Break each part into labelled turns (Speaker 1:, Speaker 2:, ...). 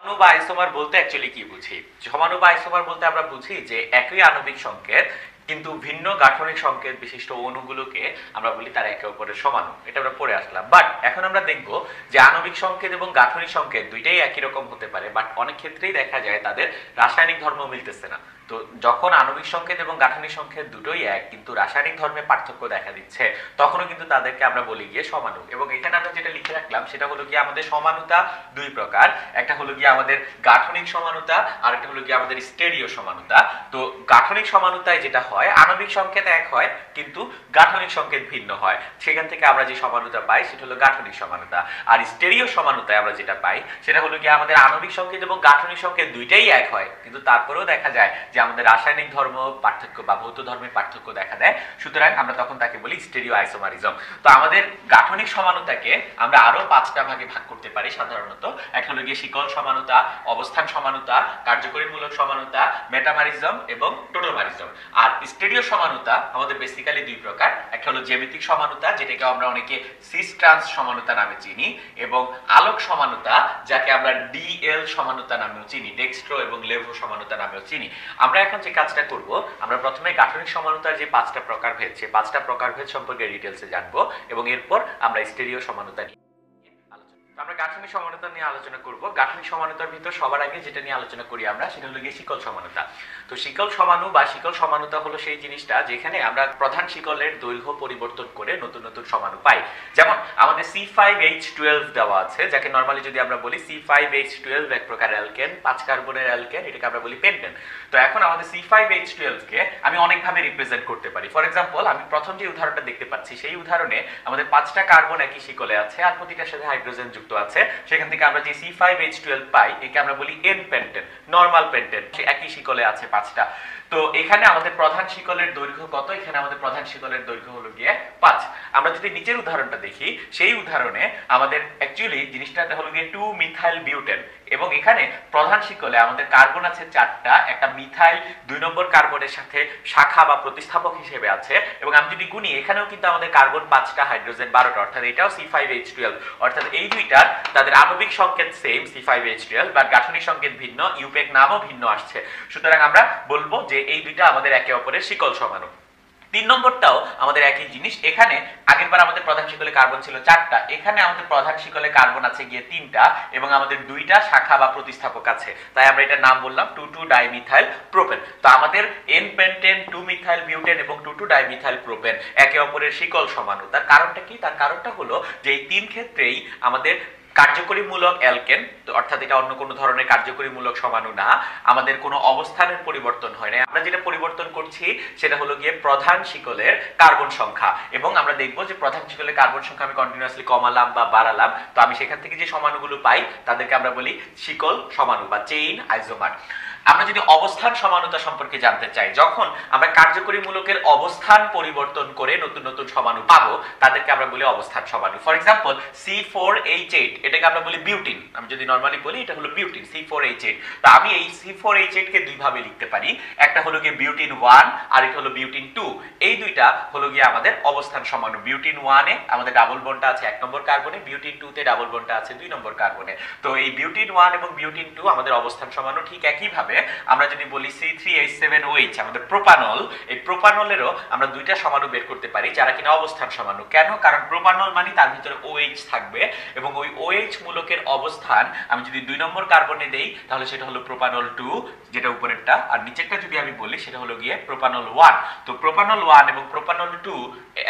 Speaker 1: সমাণু বা আইসোমার বলতে অ্যাকচুয়ালি কি বুঝি? সমাণু বা আইসোমার বলতে আমরা বুঝি যে একই আণবিক সংকেত কিন্তু ভিন্ন গাঠনিক সংকেত বিশিষ্ট অণুগুলোকে আমরা বলি তারা একে অপরের সমাণু। এটা আমরা পড়ে আসলাম। বাট এখন আমরা দেখব যে আণবিক সংকেত এবং গাঠনিক সংকেত দুইটাই একই রকম হতে পারে, বাট অনেক ক্ষেত্রেই দেখা যায় তাদের রাসায়নিক ধর্ম মিলতেছে না। তো যখন আণবিক সংকেত এবং গাঠনিক সংকেত দুটোই এক কিন্তু রাসায়নিক ধর্মে পার্থক্য দেখা দিচ্ছে, তখনও কিন্তু তাদেরকে আমরা বলি গিয়ে সমাণু। এবং এখানে আমরা যেটা লিখে রাখলাম সেটা হলো গিয়ে আমাদের সমানুতা দুই প্রকার। একটা হলো গিয়ে আমাদের গাঠনিক সমানুতা, আর একটা হলো গিয়ে আমাদের স্টেরিও সমানুতা। তো গাঠনিক সমানুতায় যেটা হয়, আণবিক সংকেত এক হয় কিন্তু গাঠনিক সংকেত ভিন্ন হয়, সেখান থেকে আমরা যে সমানুতা পাই সেটা হলো গাঠনিক সমানুতা। আর স্টেরিও সমানুতায় আমরা যেটা পাই সেটা হলো গিয়ে আমাদের আণবিক সংকেত এবং গাঠনিক সংকেত দুইটাই এক হয়, কিন্তু তারপরেও দেখা যায় যে আমাদের রাসায়নিক ধর্ম পার্থক্য বা ভৌত ধর্মের পার্থক্য দেখা দেয়। সুতরাং আমরা তখন তাকে বলি স্টেরিও আইসোমারিজম। তো আমাদের গাঠনিক সমানুতাকে আমরা আরো পাঁচটা ভাগে ভাগ করতে পারি সাধারণত। একটা হলো গিয়ে শিকল সমানুতা, অবস্থান সমানুতা, কার্যকরীমূলক সমানুতা, মেটামারিজম এবং টোটোমারিজম। আর স্টেরিও সমানুতা আমাদের বেসিক্যালি দুই প্রকার। একটা হলো জ্যামিতিক সমানুতা, যেটাকে আমরা অনেকে সিস ট্রান্স সমানুতা নামে চিনি, এবং আলোক সমানুতা, যাকে আমরা ডিএল সমানুতা নামেও চিনি, ডেক্সট্রো এবং লেভো সমানুতা নামেও চিনি। আমরা এখন যে কাজটা করব, আমরা প্রথমে গাঠনিক সমানুতার যে পাঁচটা প্রকারভেদ, সেই পাঁচটা প্রকারভেদ সম্পর্কে ডিটেলসে জানবো, এবং এরপর আমরা স্টেরিও সমানুতা নিয়ে আমরা গাঠনিক সমানুতা নিয়ে আলোচনা করব। গাঠনিক সমানুতার ভিতর সবার আগে যেটা নিয়ে আলোচনা করি আমরা, সেটা হলো গিয়ে শিকল সমানুতা। তো শিকল সমাণু বা শিকল সমানুতা হলো সেই জিনিসটা যেখানে আমরা প্রধান শিকলের দৈর্ঘ্য পরিবর্তন করে নতুন নতুন সমাণু পাই। যেমন আমাদের C5H12 দেওয়া আছে, যাকে নরমালি যদি আমরা বলি C5H12 এক প্রকার অ্যালকেন, 5 কার্বনের অ্যালকেন, এটাকে আমরা বলি পেন্টেন। তো এখন আমাদের C5H12 কে আমি অনেকভাবে রিপ্রেজেন্ট করতে পারি। ফর এক্সাম্পল, আমি প্রথম যে উদাহরণটা দেখতে পাচ্ছি সেই উদাহরণে আমাদের 5টা কার্বন একই শিকলে আছে আর প্রতিটার সাথে হাইড্রোজেন যুক্ত আছে। সেখান থেকে আমরা যে C5H12 পাই একে আমরা বলি এন পেন্টেন, নরমাল পেন্টেন, একই শিকলে আছে 5টা। তো এখানে আমাদের প্রধান শিকলের দৈর্ঘ্য কত? এখানে আমাদের প্রধান শিকলের দৈর্ঘ্য হলো গিয়ে 5। আমরা যদি নিচের উদাহরণটা দেখি, সেই উদাহরণে আমাদের অ্যাকচুয়ালি জিনিসটা হলো গিয়ে 2 মিথাইল বিউটেন, এবং এখানে প্রধান শিকলে আমাদের কার্বন আছে 4টা, একটা মিথাইল 2 নম্বর কার্বনের সাথে শাখা বা প্রতিস্থাপক হিসেবে আছে, এবং আমি যদি গুনি এখানেও কিন্তু আমাদের কার্বন 5টা, হাইড্রোজেন 12টা, অর্থাৎ এটাও C5H12। অর্থাৎ এই দুইটার তাদের আণবিক সংকেত সেম C5H12, বাট গাঠনিক সংকেত ভিন্ন, ইউপেক নামও ভিন্ন আসছে। সুতরাং আমরা বলবো যে এই দুইটা আমাদের একে অপরের শিকল সমাণু। 3 নম্বরটাও আমাদের একই জিনিস। এখানে আগেরবার আমাদের প্রধান শিকলে কার্বন ছিল 4টা, এখানে আমাদের প্রধান শিকলে কার্বন আছে গিয়ে 3টা, এবং আমাদের 2টা শাখা বা প্রতিস্থাপক আছে, তাই আমরা এটার নাম বললাম 2,2-ডাইমিথাইল প্রোপেন। তো আমাদের এন পেন্টেন, 2 মিথাইল বিউটেন এবং 2,2-ডাইমিথাইল প্রোপেন একে অপরের শিকল সমাণু। তার কারণটা কি? তার কারণটা হলো যে এই 3 ক্ষেত্রেই আমাদের কার্যকরীমূলক অ্যালকেন, তো অর্থাৎ এটা অন্য কোনো ধরনের কার্যকরীমূলক সমাণু না, আমাদের কোনো অবস্থানের পরিবর্তন হয় না। আমরা যেটা পরিবর্তন করছি সেটা হলো গিয়ে প্রধান শিকলের কার্বন সংখ্যা, এবং আমরা দেখব যে প্রধান শিকলের কার্বন সংখ্যা আমি কন্টিনিউয়াসলি কমালাম বা বাড়ালাম, তো আমি সেখান থেকে যে সমাণুগুলো পাই তাদেরকে আমরা বলি শিকল সমাণু বা চেইন আইসোমার। আমরা যদি অবস্থান সমানুতা সম্পর্কে জানতে চাই, যখন আমরা কার্যকরীমূলকের অবস্থান পরিবর্তন করে নতুন নতুন সমাণু পাবো, তাদেরকে আমরা বলি অবস্থান সমাণু। ফর এক্সাম্পল C4H8, এটাকে আমরা বলি বিউটিন। আমি যদি নরমালি বলি এটা হলো বিউটিন, C4H8। তো আমি এই C4H8 কে দুই ভাবে লিখতে পারি, একটা হলো গিয়ে বিউটিন 1 আর এটা হলো বিউটিন 2। এই দুইটা হলো গিয়ে আমাদের অবস্থান সমাণু। বিউটিন 1 এ আমাদের ডাবল বন্ডটা আছে 1 নম্বর কার্বনে, বিউটিন 2 তে ডাবল বন্ডটা আছে 2 নম্বর কার্বনে। তো এই বিউটিন 1 এবং বিউটিন 2 আমাদের অবস্থান সমাণু। ঠিক একই ভাবে আমরা যদি বলি C3H7OH আমাদের প্রোপানল, এই প্রোপানলেরও আমরা দুইটা সমাণু বের করতে পারি যারা কিনা অবস্থান সমাণু। কেন? কারণ প্রোপানল মানে তার ভিতরে OH থাকবে, এবং ওই OH মূলকের অবস্থান আমি যদি 2 নম্বর কার্বনে দেই তাহলে সেটা হলো প্রোপানল 2, যেটা উপরেরটা, আর নিচেরটা যদি আমি বলি সেটা হলো গিয়ে প্রোপানল 1। তো প্রোপানল 1 এবং প্রোপানল 2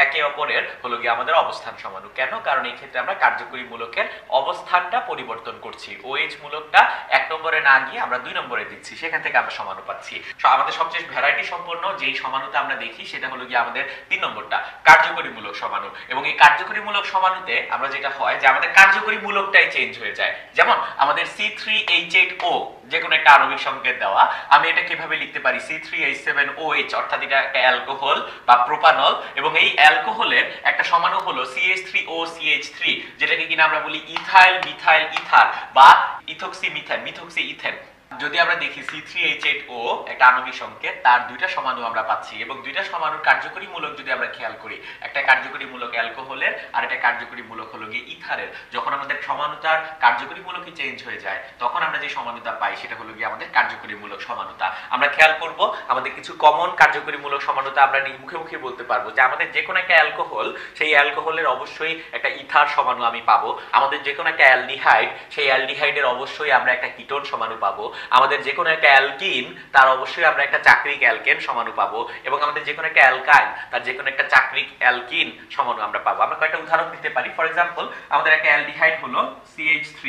Speaker 1: একে অপরের হলো গিয়ে আমাদের অবস্থান সমাণু। কেন? কারণ এই ক্ষেত্রে আমরা কার্যকরী মূলকের অবস্থানটা পরিবর্তন করছি, OH মূলকটা 1 নম্বরে না গিয়ে আমরা 2 নম্বরে দিচ্ছি, সেখান থেকে আমরা সমাণু পাচ্ছি। আমাদের সবচেয়ে ভ্যারাইটি সম্পন্ন যেই সমাণুতা আমরা দেখি সেটা হলো গিয়ে আমাদের 3 নম্বরটা, কার্যকরীমূলক সমাণু। এবং এই কার্যকরীমূলক সমাণুতে আমরা যেটা হয় যে আমাদের কার্যকরী মূলকটাই চেঞ্জ হয়ে যায়। যেমন আমাদের C3H8O যে কোনো একটা আণবিক সংকেত দেওয়া, আমি এটা কিভাবে লিখতে পারি C3H7OH, অর্থাৎ এটা একটা অ্যালকোহল বা প্রোপানল, এবং এই অ্যালকোহলের একটা সমাণু হলো CH3OCH3, যেটাকে কিনা আমরা বলি ইথাইল মিথাইল ইথার বা ইথোক্সি মিথেন, মিথোক্সি ইথেন। যদি আমরা দেখি C3H8O একটা আণবিক সংকেত, তার দুইটা সমাণু আমরা পাচ্ছি এবং দুইটা সমাণুর কার্যকরী মূলক যদি আমরা খেয়াল করি, একটা কার্যকরী মূলক অ্যালকোহলের আর একটা কার্যকরী মূলক হলো গিয়ে ইথারের। যখন আমাদের সমানুতার কার্যকরী মূলকই চেঞ্জ হয়ে যায় তখন আমরা যে সমানুতা পাই সেটা হলো গিয়ে আমাদের কার্যকরী মূলক সমানুতা। আমরা খেয়াল করব আমাদের কিছু কমন কার্যকরী মূলক সমানুতা আমরা মুখে মুখে বলতে পারবো যে আমাদের যে কোনো একটা অ্যালকোহল, সেই অ্যালকোহলের অবশ্যই একটা ইথার সমাণু আমি পাবো। আমাদের যে কোনো একটা অ্যালডিহাইড, সেই অ্যালডিহাইডের অবশ্যই আমরা একটা কিটোন সমাণু পাবো। আমাদের যে কোনো একটা অ্যালকিন, তার অবশ্যই আমরা একটা চাক্রিক অ্যালকেন সমাণু পাবো। এবং আমাদের যে কোনো একটা অ্যালকাইন, তার যে কোনো একটা চাক্রিক অ্যালকিন সমাণু আমরা পাবো। আমরা কয়েকটা উদাহরণ দিতে পারি। ফর এক্সাম্পল, আমাদের একটা অ্যালডিহাইড হলো CH3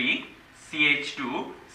Speaker 1: CH2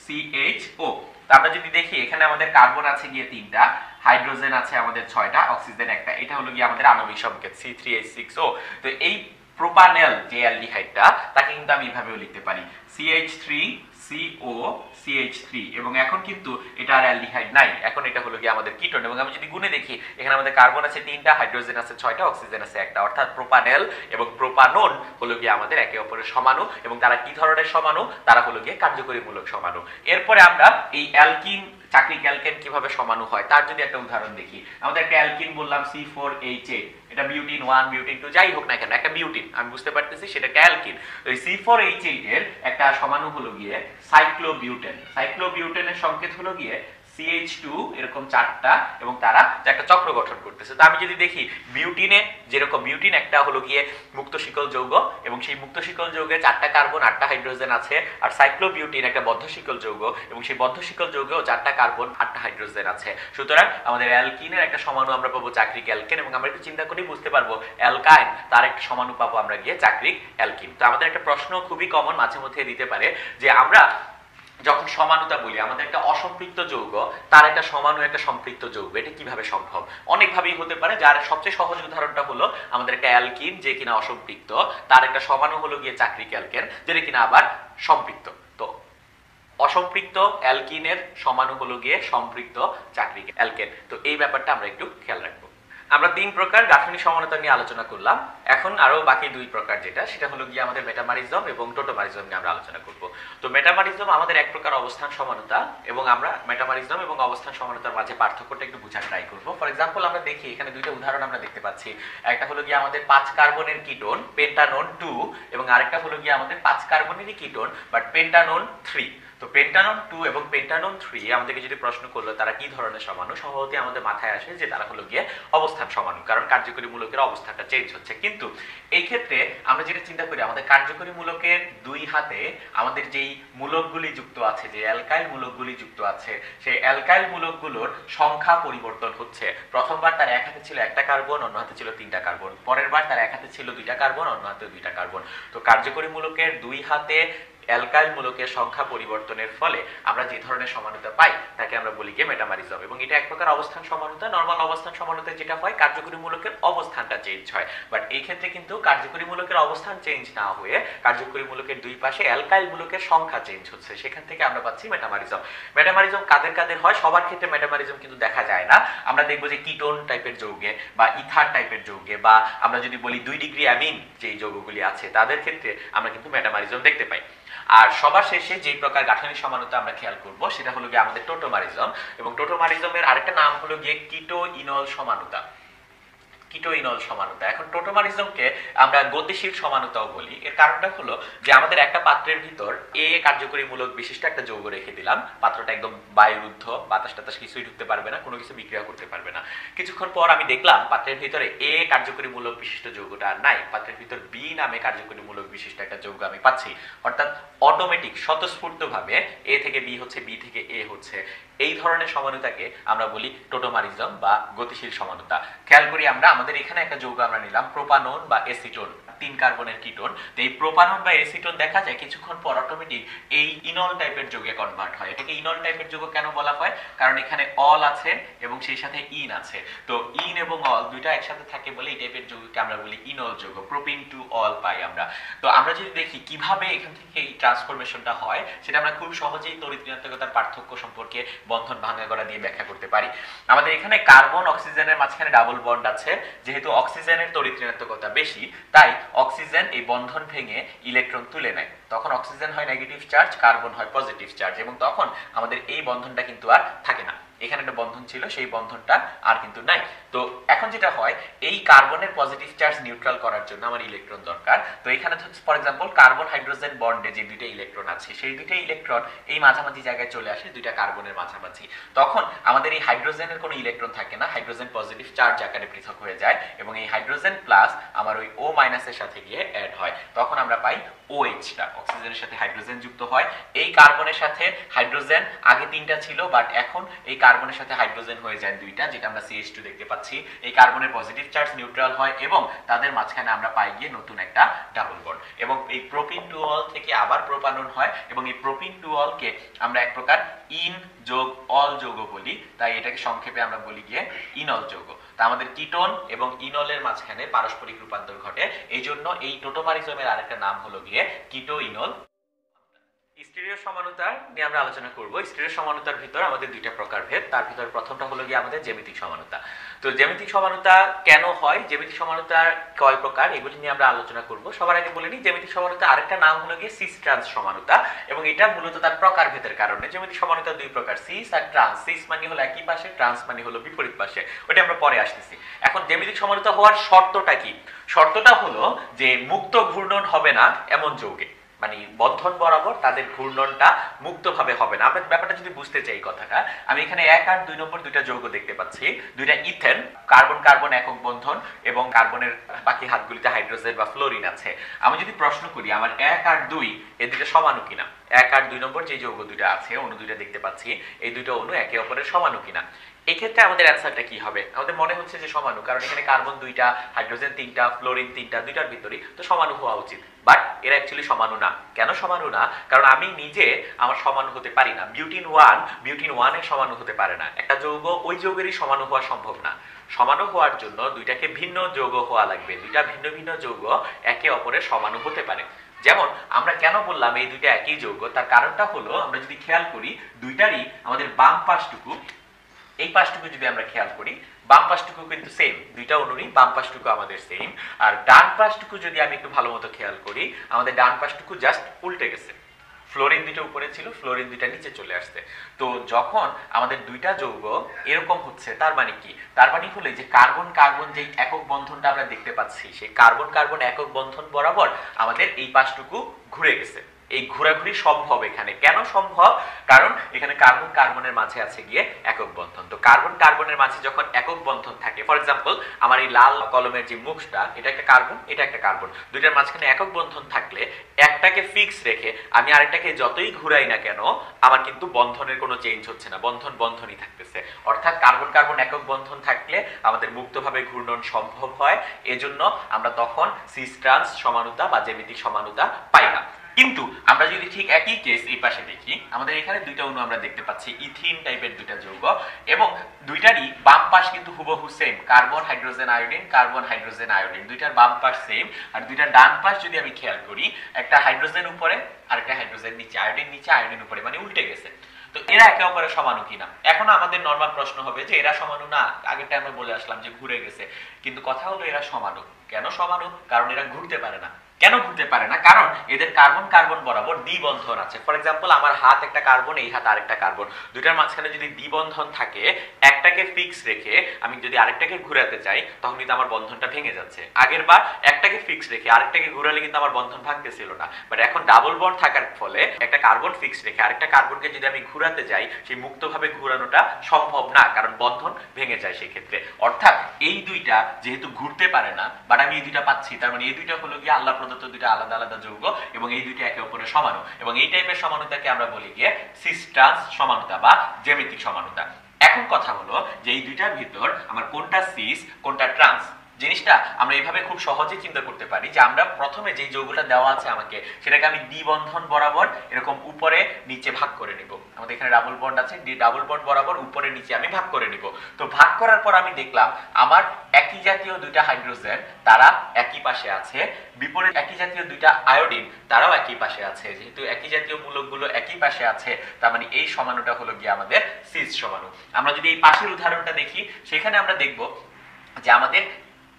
Speaker 1: CHO। তো আমরা যদি দেখি এখানে আমাদের কার্বন আছে গিয়ে 3টা, হাইড্রোজেন আছে আমাদের 6টা, অক্সিজেন একটা। এটা হলো গিয়ে আমাদের আণবিক সংকেত C3H6O। তো এই প্রোপানেল যে অ্যালডিহাইডটা, তাকে কিন্তু আমি এভাবেও লিখতে পারি CH3CO CH3। এবং এখন কিন্তু এটা আর অ্যালডিহাইড নাই, এখন এটা হলো গিয়ে আমাদের কিটোন। এবং আমি যদি গুণে দেখি, এখানে আমাদের কার্বন আছে 3টা, হাইড্রোজেন আছে 6টা, অক্সিজেন আছে একটা। অর্থাৎ প্রোপানেল এবং প্রোপানন হলো গিয়ে আমাদের একে অপরের সমাণু। এবং তারা কি ধরনের সমাণু? তারা হলো গিয়ে কার্যকরী মূলক সমাণু। এরপরে আমরা এই অ্যালকিন, চাক্রিক অ্যালকেন কিভাবে সমাণু হয় তার যদি একটা উদাহরণ দেখি। আমাদের একটা অ্যালকিন বললাম C4H8, এটা বিউটিন 1 বিউটিন 2 যাই হোক না কেন, একটা বিউটিন, আমি বুঝতে পারতেছি সেটা একটা অ্যালকিন। ওই C4H8 এর একটা সমাণু হলো গিয়ে সাইক্লোবিউটেন। সাইক্লোবিউটেনের সংকেত হলো গিয়ে CH2, এরকম 4টা, এবং তারা একটা চক্র গঠন করতেছে। তো আমি যদি দেখি বিউটিনে যেরকম, বিউটিন একটা হলো গিয়ে মুক্ত শিকল যৌগ, এবং সেই মুক্ত শিকল যৌগে 4টা কার্বন 8টা হাইড্রোজেন আছে। আর সাইক্লোবিউটিন একটা বদ্ধ শিকল যৌগ, এবং সেই বদ্ধ শিকল যৌগেও 4টা কার্বন 8টা হাইড্রোজেন আছে। সুতরাং আমাদের অ্যালকিনের একটা সমাণু আমরা পাবো চাক্রিক অ্যালকেন, এবং আমরা একটু চিন্তা করেই বুঝতে পারবো অ্যালকাইন, তার একটা সমাণু পাবো আমরা গিয়ে চাক্রিক অ্যালকিন। তো আমাদের একটা প্রশ্ন খুবই কমন মাঝে মধ্যে দিতে পারে যে আমরা যখন সমানুতা বলি, আমাদের একটা অসম্পৃক্ত যৌগ, তার একটা সমাণু একটা সম্পৃক্ত যৌগ, এটা কিভাবে সম্ভব? অনেকভাবেই হতে পারে। যার সবচেয়ে সহজ উদাহরণটা হলো আমাদের একটা অ্যালকিন যে কিনা অসম্পৃক্ত, তার একটা সমাণু হলো গিয়ে চাক্রিক অ্যালকেন যেটা কিনা আবার সম্পৃক্ত। তো অসম্পৃক্ত অ্যালকিনের সমাণু হলো গিয়ে সম্পৃক্ত চাক্রিক অ্যালকেন। তো এই ব্যাপারটা আমরা একটু খেয়াল রাখবো। আমরা 3 প্রকার গাঠনিক সমানতা নিয়ে আলোচনা করলাম। এখন আরো বাকি 2 প্রকার সেটা হলো গিয়ে আমাদের মেটামারিজম এবং টোটোমারিজম নিয়ে আমরা আলোচনা করব। তো মেটামারিজম আমাদের এক প্রকার অবস্থান সমানতা, এবং আমরা মেটামারিজম এবং অবস্থান সমানতার মাঝে পার্থক্যটা একটু বোঝার ট্রাই করব। ফর এক্সাম্পল, আমরা দেখি এখানে 2টা উদাহরণ আমরা দেখতে পাচ্ছি। একটা হলো গিয়ে আমাদের 5 কার্বনের কিটোন পেন্টানোন 2, এবং আরেকটা হলো গিয়ে আমাদের 5 কার্বনেরই কিটোন বাট পেন্টানোন 3। তো পেন্টানোন 2 এবং পেন্টানোন 3 আমাদেরকে যদি প্রশ্ন করলো তারা কি ধরনের সমাণু, সহজেই আমাদের মাথায় আসে যে তারা হলো গিয়ে অবস্থান সমাণু, কারণ কার্যকরী মূলকের অবস্থানটা চেঞ্জ হচ্ছে। কিন্তু এই ক্ষেত্রে আমরা যেটা চিন্তা করি, আমাদের কার্যকরী মূলকের 2 হাতে আমাদের যেই মূলকগুলি যুক্ত আছে, যে অ্যালকাইল মূলকগুলি যুক্ত আছে, সেই অ্যালকাইল মূলকগুলোর সংখ্যা পরিবর্তন হচ্ছে। প্রথমবার তার এক হাতে ছিল 1টা কার্বন, অন্য হাতে ছিল 3টা কার্বন। পরের বার তার এক হাতে ছিল 2টা কার্বন, অন্য হাতে 2টা কার্বন। তো কার্যকরী মূলকের 2 হাতে অ্যালকাইল মূলকের সংখ্যা পরিবর্তনের ফলে আমরা যে ধরনের সমানুতা পাই তাকে আমরা বলি গিয়ে মেটামারিজম। এবং এটা এক প্রকার অবস্থান সমানুতা। নরমাল অবস্থান সমানুতা যেটা হয়, কার্যকরী মূলকের অবস্থানটা চেঞ্জ হয়। বাট এই ক্ষেত্রে কিন্তু কার্যকরী মূলকের অবস্থান চেঞ্জ না হয়ে কার্যকরী মূলকের 2 পাশে অ্যালকাইল মূলকের সংখ্যা চেঞ্জ হচ্ছে। সেখান থেকে আমরা পাচ্ছি মেটামারিজম। মেটামারিজম কাদের কাদের হয়? সবার ক্ষেত্রে মেটামারিজম কিন্তু দেখা যায় না। আমরা দেখবো যে কিটোন টাইপের যৌগে বা ইথার টাইপের যৌগে, বা আমরা যদি বলি 2 ডিগ্রি অ্যামিন যে যৌগগুলি আছে, তাদের ক্ষেত্রে আমরা কিন্তু মেটামারিজম দেখতে পাই। আর সবার শেষে যে প্রকার গাঠনিক সমানতা আমরা খেয়াল করব সেটা হলো গিয়ে আমাদের টোটোমারিজম। এবং টোটোমারিজমের আরেকটা নাম হলো গিয়ে কিটো ইনল সমানুতা। কিটো ইনল সমানুতা। এখন টোটোমারিজমকে আমরা গতিশীল সমানুতাও বলি। এর কারণটা হলো যে আমাদের একটা পাত্রের ভিতর এ কার্যকরী মূলক বিশিষ্ট একটা যৌগ রেখে দিলাম। পাত্রটা একদম বায়ুরুদ্ধ, বাতাস টাতাস কিছুই ঢুকতে পারবে না, কোনো কিছু বিক্রিয়া করতে পারবে না। কিছুক্ষণ পর আমি দেখলাম পাত্রের ভিতরে এ কার্যকরী মূলক বিশিষ্ট যৌগটা আর নাই, পাত্রের ভিতর বি নামে কার্যকরী মূলক বিশিষ্ট একটা যৌগ আমি পাচ্ছি। অর্থাৎ অটোমেটিক স্বতঃস্ফূর্তভাবে এ থেকে বি হচ্ছে, বি থেকে এ হচ্ছে। এই ধরনের সমানুতাকে আমরা বলি টোটোমারিজম বা গতিশীল সমানুতা। খেয়াল করি আমরা, আমাদের এখানে একটা যৌগ আমরা নিলাম প্রোপানন বা এসিটোন, 3 কার্বনের কিটোন। তো এই প্রোপানন বা এসিটোন দেখা যায় কিছুক্ষণ পর অটোমেটিক এই ইনল টাইপের যৌগে কনভার্ট হয়। এটাকে ইনল টাইপের যৌগ কেন বলা হয়? কারণ এখানে অল আছে এবং সেই সাথে ইন আছে। তো ইন এবং অল দুইটা একসাথে থাকে বলে এই টাইপের যৌগকে আমরা বলি ইনল যৌগ। প্রোপিন টু অল পাই আমরা। তো আমরা যদি দেখি কিভাবে এখান থেকে এই ট্রান্সফরমেশনটা হয়, সেটা আমরা খুব সহজেই তড়িৎ ঋণাত্মকতার পার্থক্য সম্পর্কে বন্ধন ভাঙা গড়া দিয়ে ব্যাখ্যা করতে পারি। আমাদের এখানে কার্বন অক্সিজেনের মাঝখানে ডাবল বন্ড আছে। যেহেতু অক্সিজেনের তড়িৎ ঋণাত্মকতা বেশি, তাই অক্সিজেন এই বন্ধন ভেঙে ইলেকট্রন তুলে নেয়, তখন অক্সিজেন হয় নেগেটিভ চার্জ, কার্বন হয় পজিটিভ চার্জ, এবং তখন আমাদের এই বন্ধনটা কিন্তু আর থাকে না। এখানে একটা বন্ধন ছিল, সেই বন্ধনটা আর কিন্তু নাই। তো এখন যেটা হয়, এই কার্বনের পজিটিভ চার্জ নিউট্রাল করার জন্য আমার ইলেকট্রন দরকার। তো এখানে ফর এক্সাম্পল কার্বন হাইড্রোজেন বন্ডে যে দুইটা ইলেকট্রন আছে, সেই দুইটা ইলেকট্রন এই মাঝামাঝি জায়গায় চলে আসে, দুইটা কার্বনের মাঝামাঝি। তখন আমাদের এই হাইড্রোজেনের কোনো ইলেকট্রন থাকে না, হাইড্রোজেন পজিটিভ চার্জ আকারে পৃথক হয়ে যায়, এবং এই হাইড্রোজেন প্লাস আমার ওই ও মাইনাসের সাথে গিয়ে অ্যাড হয়, তখন আমরা পাই OH-টা, অক্সিজেনের সাথে হাইড্রোজেন যুক্ত হয়। এই কার্বনের সাথে হাইড্রোজেন আগে তিনটা ছিল, বাট এখন এই কার্বনের সাথে হাইড্রোজেন হয়ে যায় দুইটা, যেটা আমরা CH2 দেখতে পাচ্ছি। এই কার্বনের পজিটিভ চার্জ নিউট্রাল হয় এবং তাদের মাঝখানে আমরা পাই গিয়ে নতুন একটা ডাবল বন্ড, এবং এই প্রোপিন টুঅল থেকে আবার প্রোপানন হয়, এবং এই প্রোপিন টুঅলকে আমরা এক প্রকার ইন যোগ অল যৌগ বলি, তাই এটাকে সংক্ষেপে আমরা বলি গিয়ে ইনল যৌগ। তা আমাদের কিটোন এবং ইনলের মাঝখানে পারস্পরিক রূপান্তর ঘটে, এই জন্য এই টোটোমারিজমের আরেকটা নাম হলো গিয়ে কিটো ইনল। স্টিরিও সমানুতা নিয়ে আমরা আলোচনা করব। স্টিরিও সমানুতার ভিতর আমাদের দুইটা প্রকারভেদ, তার ভিতর প্রথমটা হলো গিয়ে আমাদের জ্যামিতিক সমানুতা। তো জ্যামিতিক সমানুতা কেন হয়, জ্যামিতিক সমানুতার কয় প্রকার, এগুলি নিয়ে আমরা আলোচনা করব। সবার আগে বলে নিই, জ্যামিতিক সমানুতা আরেকটা নাম হলো গিয়ে সিস ট্রান্স সমানুতা, এবং এটা মূলত তার প্রকারভেদের কারণে। জ্যামিতিক সমানুতা দুই প্রকার, সিস আর ট্রান্স। সিস মানে হলো একই পাশে, ট্রান্স মানে হলো বিপরীত পাশে, ওটা আমরা পরে আসতেছি। এখন জ্যামিতিক সমানুতা হওয়ার শর্তটা কি? শর্তটা হলো যে মুক্ত ঘূর্ণন হবে না এমন যৌগে, মানে বন্ধন বরাবর তাদের ঘূর্ণনটা মুক্তভাবে হবে না। আমরা ব্যাপারটা যদি বুঝতে চাই কথাটা, আমি এখানে 1 আর 2 নম্বর দুইটা যৌগ দেখতে পাচ্ছি, দুইটা ইথেন, কার্বন কার্বন একক বন্ধন, এবং কার্বনের বাকি হাতগুলিতে হাইড্রোজেন বা ফ্লোরিন আছে। আমি যদি প্রশ্ন করি আমার 1 আর 2 এই দুইটা সমানু কিনা, 1 আর 2 নম্বর যে যৌগ দুইটা আছে, অণু দুইটা দেখতে পাচ্ছি, এই দুইটা অণু একে অপরের সমানু কিনা, এক্ষেত্রে আমাদের অ্যান্সারটা কি হবে? আমাদের মনে হচ্ছে যে সমানু, কারণ এখানে কার্বন দুইটা, হাইড্রোজেন তিনটা, ফ্লোরিন তিনটা, দুইটার ভিতরেই তো সমানু হওয়া উচিত। বাট এরা অ্যাকচুয়ালি সমানু না। কেন সমানু না? কারণ আমি নিজে আমার সমানু হতে পারি না। বিউটিন 1 এর সমানু হতে পারে না। একটা যৌগ ওই যৌগেরই সমানু হওয়া সম্ভব না। সমানু হওয়ার জন্য দুইটাকে ভিন্ন যৌগ হওয়া লাগবে, দুইটা ভিন্ন ভিন্ন যৌগ একে অপরের সমানু হতে পারে। যেমন আমরা কেন বললাম এই দুইটা একই যৌগ, তার কারণটা হলো আমরা যদি খেয়াল করি দুইটারই আমাদের বাম পাশটুকু, এই পাশটুকু যদি আমরা খেয়াল করি, বাম পাশটুকু কিন্তু সেম, দুইটা অণুরই বাম পাশটুকু আমাদের সেম। আর ডান পাশটুকু যদি আমি একটু ভালো মতো খেয়াল করি, আমাদের ডান পাশটুকু জাস্ট উল্টে গেছে। ফ্লোরিন দুইটা উপরে ছিল, ফ্লোরিন দুইটা নিচে চলে আসছে। তো যখন আমাদের দুইটা যৌগ এরকম হচ্ছে, তার মানে কি? তার মানে হলো যে কার্বন কার্বন যে একক বন্ধনটা আমরা দেখতে পাচ্ছি, সেই কার্বন কার্বন একক বন্ধন বরাবর আমাদের এই পাশটুকু ঘুরে গেছে। এই ঘোরাঘুরি সম্ভব এখানে। কেন সম্ভব? কারণ এখানে কার্বন কার্বনের মাঝে আছে গিয়ে একক বন্ধন। তো কার্বন কার্বনের মাঝে যখন একক বন্ধন থাকে, ফর এক্সাম্পল আমার এই লাল কলমের যে মুখটা, এটা একটা কার্বন, এটা একটা কার্বন, দুইটার মাঝখানে একক বন্ধন থাকলে একটাকে ফিক্স রেখে আমি আরেকটাকে যতই ঘুরাই না কেন, আমার কিন্তু বন্ধনের কোনো চেঞ্জ হচ্ছে না, বন্ধন বন্ধনই থাকতেছে। অর্থাৎ কার্বন কার্বন একক বন্ধন থাকলে আমাদের মুক্তভাবে ঘূর্ণন সম্ভব হয়, এজন্য আমরা তখন সিস ট্রান্স সমানুতা বা জ্যামিতিক সমানুতা পাই না। কিন্তু আমরা যদি ঠিক একই কেস এই পাশে দেখি, আমাদের এখানে দুইটা অণু আমরা দেখতে পাচ্ছি, ইথিন টাইপের দুইটা যৌগ, এবং দুইটারই বাম পাশ কিন্তু হুবহু same, carbon hydrogen iodine, carbon hydrogen iodine, দুইটার বাম পাশ সেম। আর দুইটার ডান পাশ যদি আমি খেয়াল করি, একটা হাইড্রোজেন উপরে আর একটা হাইড্রোজেন নিচে, আয়োডিন নিচে আয়োডিন উপরে, মানে উল্টে গেছে। তো এরা একে অপরের সমানু কিনা? এখন আমাদের নরমাল প্রশ্ন হবে যে এরা সমানু না, আগেরটা আমরা বলে আসলাম যে ঘুরে গেছে। কিন্তু কথা হলো এরা সমানু। কেন সমানু? কারণ এরা ঘুরতে পারে না। কেন ঘুরতে পারে না? কারণ এদের কার্বন কার্বন বরাবর দ্বিবন্ধন আছে। ফর এক্সাম্পল আমার হাত একটা কার্বন, এই হাত আরেকটা কার্বন, দুইটার মাঝখানে যদি দ্বিবন্ধন থাকে, একটাকে ফিক্স রেখে আমি যদি আরেকটাকে ঘুরাতে চাই, তখন কিন্তু আমার বন্ধনটা ভেঙে যাচ্ছে। আগের বার একটাকে ফিক্স রেখে আরেকটাকে ঘুরালে কিন্তু আমার বন্ধন ভাঙতেছিল না, বাট এখন ডাবল বন্ড থাকার ফলে একটা কার্বন ফিক্স রেখে আরেকটা কার্বনকে যদি আমি ঘুরাতে যাই, সেই মুক্তভাবে ঘুরানোটা সম্ভব না, কারণ বন্ধন ভেঙে যায় সেই ক্ষেত্রে। অর্থাৎ এই দুইটা যেহেতু ঘুরতে পারে না, বাট আমি এই দুইটা পাচ্ছি, তার মানে এই দুইটা হলো গিয়ে আল্লাহ প্রদত্ত দুইটা আলাদা আলাদা যৌগ, এবং এই দুইটা একে অপরের সমানু, এবং এই টাইপের সমানুতাকে আমরা বলি গিয়ে সিস ট্রান্স সমানুতা বা জ্যামিতিক সমানুতা। এখন কথা হলো যে এই দুইটার ভিতর আমার কোনটা সিস কোনটা ট্রান্স, জিনিসটা আমরা এইভাবে খুব সহজে চিন্তা করতে পারি যে আমরা প্রথমে যে যৌগটা দেওয়া আছে আমাকে, সেটাকে আমি দ্বিবন্ধন বরাবর এরকম উপরে নিচে ভাগ করে নিব। আমাদের এখানে ডাবল বন্ড আছে, ডাবল বন্ড বরাবর উপরে নিচে আমি ভাগ করে নিব। তো ভাগ করার পর আমি দেখলাম আমার একই জাতীয় দুইটা হাইড্রোজেন তারা একই পাশে আছে, বিপরীত একই জাতীয় দুইটা আয়োডিন তারাও একই পাশে আছে। যেহেতু একই জাতীয় মূলকগুলো একই পাশে আছে, তার মানে এই সমানুটা হলো গিয়ে আমাদের সিস সমানু। আমরা যদি এই পাশের উদাহরণটা দেখি, সেখানে আমরা দেখব যে আমাদের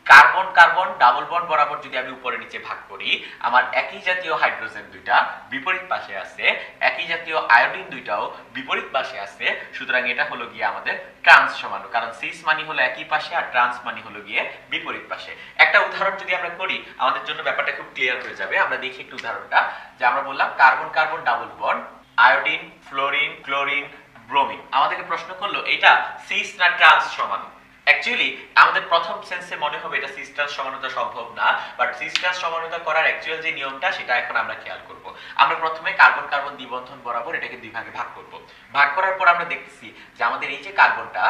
Speaker 1: কার্বন কার্বন ডাবল বন্ড বরাবর যদি আমি উপরে নিচে ভাগ করি, আমার একই জাতীয় হাইড্রোজেন দুইটা বিপরীত পাশে আছে, একই জাতীয় আয়োডিন দুইটাও বিপরীত পাশে আছে, সুতরাং এটা হলো গিয়ে আমাদের ট্রান্স সমাণু, কারণ সিস মানি হলো একই পাশে আর ট্রান্স মানি হলো গিয়ে বিপরীত পাশে। একটা উদাহরণ যদি আমরা করি আমাদের জন্য ব্যাপারটা খুব ক্লিয়ার হয়ে যাবে। আমরা দেখি একটু উদাহরণটা, যে আমরা বললাম carbon carbon double bond, iodine fluorine chlorine bromine. আমাদেরকে প্রশ্ন করলো এটা সিস না ট্রান্স সমাণু। অ্যাকচুয়ালি আমাদের প্রথম সেন্সে মনে হবে এটা সিস ট্রান্স সমানুতা সম্ভব না, বাট সিস ট্রান্স সমানুতা করার অ্যাকচুয়াল যে নিয়মটা সেটা এখন আমরা খেয়াল করব। আমরা প্রথমে কার্বন কার্বন দ্বিবন্ধন বরাবর এটাকে দুই ভাগে ভাগ করব। ভাগ করার পর আমরা দেখতেছি যে আমাদের এই যে কার্বনটা,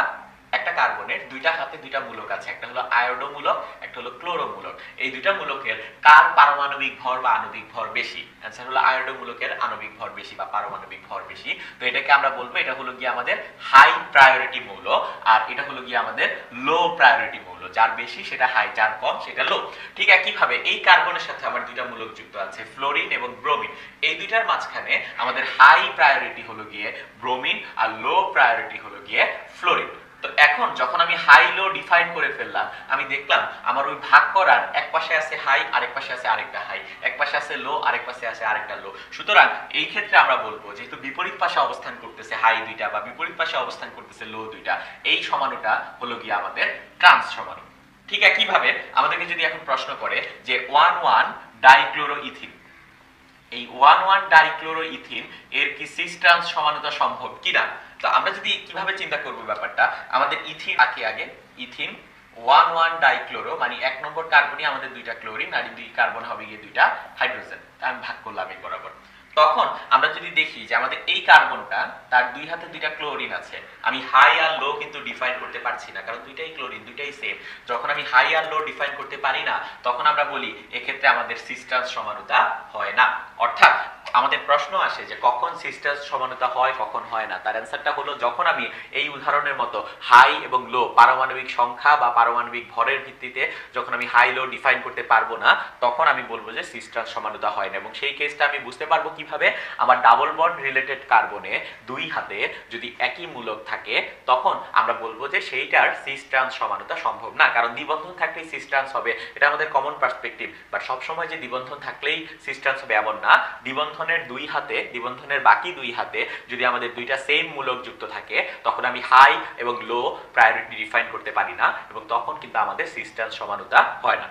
Speaker 1: একটা কার্বনের দুইটা হাতে দুইটা মূলক আছে, একটা হলো আয়োডো মূলক, একটা হলো ক্লোরো মূলক। এই দুইটা মূলকের কার পারমাণবিক ভর বা আণবিক ভর বেশি? অ্যান্সার হলো আয়োডো মূলকের আণবিক ভর বেশি বা পারমাণবিক ভর বেশি। তো এটাকে আমরা বলবো এটা হলো গিয়ে আমাদের হাই প্রায়োরিটি মৌল, আর এটা হলো গিয়ে আমাদের লো প্রায়োরিটি মৌল। যার বেশি সেটা হাই, যার কম সেটা লো। ঠিক একইভাবে এই কার্বনের সাথে আমার দুইটা মূলক যুক্ত আছে, ফ্লোরিন এবং ব্রোমিন। এই দুইটার মাঝখানে আমাদের হাই প্রায়োরিটি হলো গিয়ে ব্রোমিন আর লো প্রায়োরিটি হলো গিয়ে ফ্লোরিন। তো এখন যখন আমি হাই লো ডিফাইন করে ফেললাম, আমি দেখলাম আমার ওই ভাগ করার এক পাশে আছে হাই, আরেক পাশে আছে আরেকটা হাই, এক পাশে আছে লো, আরেক পাশে আছে আরেকটা লো। সুতরাং এই ক্ষেত্রে আমরা বলবো যেহেতু বিপরীত পাশে অবস্থান করতেছে হাই দুইটা বা বিপরীত পাশে অবস্থান করতেছে লো দুইটা, এই সমানুটা হলো গিয়ে আমাদের ট্রান্স সমাণু। ঠিক একইভাবে আমাদেরকে যদি এখন প্রশ্ন করে যে 1,1 ডাইক্লোরোইথিন, এই 1,1 ডাইক্লোরোইথিন এর কি সিস ট্রান্স সমানুতা সম্ভব কিনা? তো আমরা যদি কিভাবে চিন্তা করব ব্যাপারটা, আমাদের ইথিন আগে ইথিন 1,1 ডাইক্লোরো মানে এক নম্বর কার্বনই আমাদের দুইটা ক্লোরিন আর দুই কার্বন হবে গিয়ে দুইটা হাইড্রোজেন, আমি ভাগ করলাম এই বরাবর। তখন আমরা যদি দেখি যে আমাদের এই কার্বনটা তার দুই হাতে দুইটা ক্লোরিন আছে, আমি হাই আর লো কিন্তু ডিফাইন করতে পারছি না, কারণ দুইটাই ক্লোরিন, দুইটাই সেম। যখন আমি হাই আর লো ডিফাইন করতে পারি না, তখন আমরা বলি এক্ষেত্রে আমাদের সিস ট্রান্স সমানুতা হয় না। অর্থাৎ আমাদের প্রশ্ন আসে যে কখন সিস ট্রান্স সমানুতা হয় কখন হয় না, তার অ্যান্সারটা হলো যখন আমি এই উদাহরণের মতো হাই এবং লো পারমাণবিক সংখ্যা বা পারমাণবিক ভরের ভিত্তিতে যখন আমি হাই লো ডিফাইন করতে পারবো না, তখন আমি বলবো যে সিস ট্রান্স সমানুতা হয় না। এবং সেই কেসটা আমি বুঝতে পারবো কিভাবে, আমার ডাবল বন্ড রিলেটেড কার্বনে দুই হাতে যদি একই মূলক থাকে, তখন আমরা বলবো যে সেইটার সিস ট্রান্স সমানুতা সম্ভব না, কারণ দ্বিবন্ধন থাকলেই সিস ট্রান্স হবে, এটা আমাদের কমন পার্সপেক্টিভ। বাট সবসময় যে দ্বিবন্ধন থাকলেই সিস ট্রান্স হবে এমন না। দ্বিবন্ধনের দুই হাতে, দ্বিবন্ধনের বাকি দুই হাতে যদি আমাদের দুইটা সেম মূলক যুক্ত থাকে, তখন আমি হাই এবং লো প্রায়োরিটি ডিফাইন করতে পারি না, এবং তখন কিন্তু আমাদের সিস ট্রান্স সমানুতা হয় না।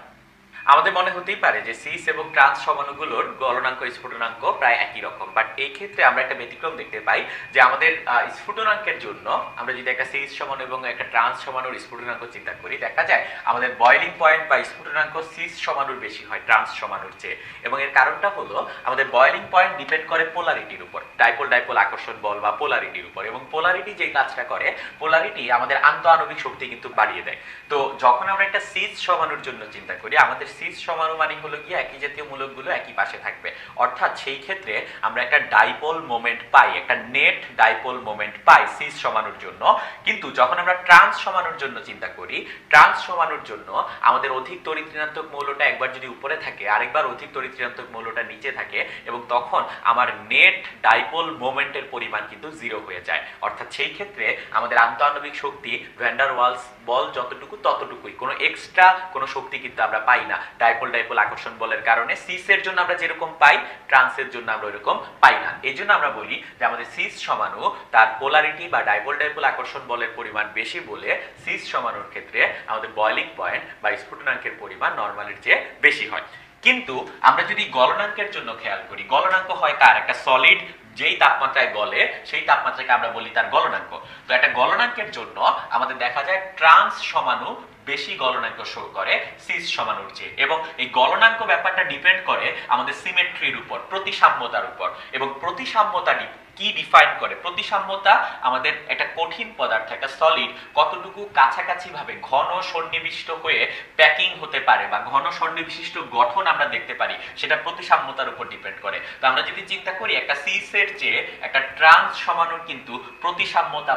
Speaker 1: আমাদের মনে হতেই পারে যে সিস এবং ট্রান্স সমাণুগুলোর গলনাঙ্ক স্ফুটনাঙ্ক প্রায় একই রকম, বাট এই ক্ষেত্রে আমরা একটা ব্যতিক্রম দেখতে পাই যে আমাদের স্ফুটনাঙ্কের জন্য আমরা যদি একটা সিস সমাণু এবং একটা ট্রান্স সমাণুর স্ফুটনাঙ্ক চিন্তা করি, দেখা যায় আমাদের বয়লিং পয়েন্ট বা স্ফুটনাঙ্ক সিস সমাণুর বেশি হয় ট্রান্স সমাণুর চেয়ে। এবং এর কারণটা হলো আমাদের বয়লিং পয়েন্ট ডিপেন্ড করে পোলারিটির উপর, ডাইপোল ডাইপোল আকর্ষণ বল বা পোলারিটির উপর। এবং পোলারিটি যে কাজটা করে, পোলারিটি আমাদের আন্তঃআণবিক শক্তি কিন্তু বাড়িয়ে দেয়। তো যখন আমরা একটা সিস সমাণুর জন্য চিন্তা করি, আমাদের সিস সমাণু মানে হলো গিয়ে একই জাতীয় মূলকগুলো একই পাশে থাকবে, অর্থাৎ সেই ক্ষেত্রে আমরা একটা ডাইপোল মোমেন্ট পাই, একটা নেট ডাইপোল মোমেন্ট পাই সিস সমাণুর জন্য। কিন্তু যখন আমরা ট্রান্স সমাণুর জন্য চিন্তা করি, ট্রান্স সমাণুর জন্য আমাদের অধিক তড়িৎ ঋণাত্মক মৌলটা একবার যদি উপরে থাকে, আরেকবার অধিক তড়িৎ ঋণাত্মক মৌলটা নিচে থাকে, এবং তখন আমার নেট ডাইপোল মোমেন্টের পরিমাণ কিন্তু জিরো হয়ে যায়। অর্থাৎ সেই ক্ষেত্রে আমাদের আন্তঃআণবিক শক্তি ভ্যান ডার ওয়ালস বল যতটুকু ততটুকুই, কোনো এক্সট্রা কোনো শক্তি কিন্তু আমরা পাই না ডাইপোল ডাইপোল আকর্ষণ বলের কারণে। সিসের জন্য আমরা যেরকম পাই, ট্রান্সের জন্য আমরা ওইরকম পাই না। এই জন্য আমরা বলি যে আমাদের সিস সমাণু তার পোলারিটি বা ডাইপোল ডাইপোল আকর্ষণ বলের পরিমাণ বেশি বলে সিস সমাণুর ক্ষেত্রে আমাদের বয়লিং পয়েন্ট বা স্ফুটনাঙ্কের পরিমাণ নরমালের চেয়ে বেশি হয়। কিন্তু আমরা যদি গলনাঙ্কের জন্য খেয়াল করি, গলনাঙ্ক হয় কার? একটা সলিড যেই তাপমাত্রায় গলে সেই তাপমাত্রাকে আমরা বলি তার গলনাঙ্ক। তো একটা গলনাঙ্কের জন্য আমাদের দেখা যায় ট্রান্স সমাণু বেশি গলনাঙ্ক শো করে সিস সমাণুর চেয়ে। এবং এই গলনাঙ্ক ব্যাপারটা ডিপেন্ড করে আমাদের সিমেট্রির উপর, প্রতিসাম্যতার উপর। এবং প্রতিসাম্যতা কি ডিফাইন করে? প্রতিসাম্যতা আমাদের একটা কঠিন পদার্থ, একটা সলিড কতটুকু কাছাকাছি ভাবে ঘন সন্নিবিষ্ট হয়ে প্যাকিং হতে পারে বা ঘন সন্নিবিষ্ট গঠন আমরা দেখতে পারি, সেটা প্রতিসাম্যতার উপর ডিপেন্ড করে। তো আমরা যদি চিন্তা করি একটা সিসের চেয়ে একটা ট্রান্স সমাণুর কিন্তু প্রতিসাম্যতা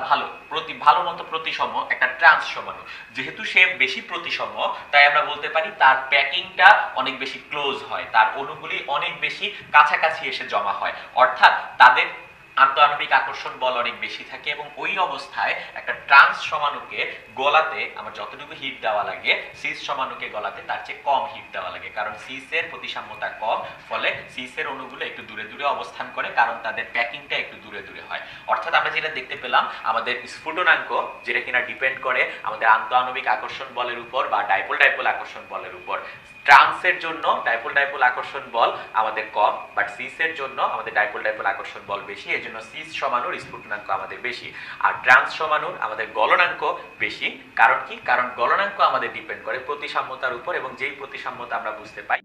Speaker 1: ভালো মতো প্রতিসম একটা ট্রান্স সমাণু। যেহেতু সে বেশি প্রতিসম, তাই আমরা বলতে পারি তার প্যাকিংটা অনেক বেশি ক্লোজ হয়, তার অণুগুলি অনেক বেশি কাছাকাছি এসে জমা হয়। অর্থাৎ তাদের আন্তঃআণবিক আকর্ষণ বল অনেক বেশি থাকে এবং ওই অবস্থায় একটা ট্রান্স সমাণুকে গলাতে আমার যতটুকু হিট দেওয়া লাগে সিস সমাণুকে গলাতে তার চেয়ে কম হিট দেওয়া লাগে, কারণ সিসের প্রতিসাম্যতা কম, ফলে সিসের অণুগুলো একটু দূরে দূরে অবস্থান করে, কারণ তাদের প্যাকিংটা একটু দূরে দূরে হয়। অর্থাৎ আমরা যেটা দেখতে পেলাম আমাদের স্ফুটনাঙ্ক যেটা কিনা ডিপেন্ড করে আমাদের আন্তঃআণবিক আকর্ষণ বলের উপর বা ডাইপোল ডাইপোল আকর্ষণ বলের উপর। ট্রান্সের জন্য ডাইপোল ডাইপোল আকর্ষণ বল আমাদের কম, বাট সিসের জন্য আমাদের ডাইপোল ডাইপোল আকর্ষণ বল বেশি, এই জন্য সিস সমাণুর স্ফুটনাঙ্ক আমাদের বেশি। আর ট্রান্স সমাণুর আমাদের গলনাঙ্ক বেশি। কারণ কি? কারণ গলনাঙ্ক আমাদের ডিপেন্ড করে প্রতিসাম্যতার উপর, এবং যেই প্রতিসাম্যতা আমরা বুঝতে পাই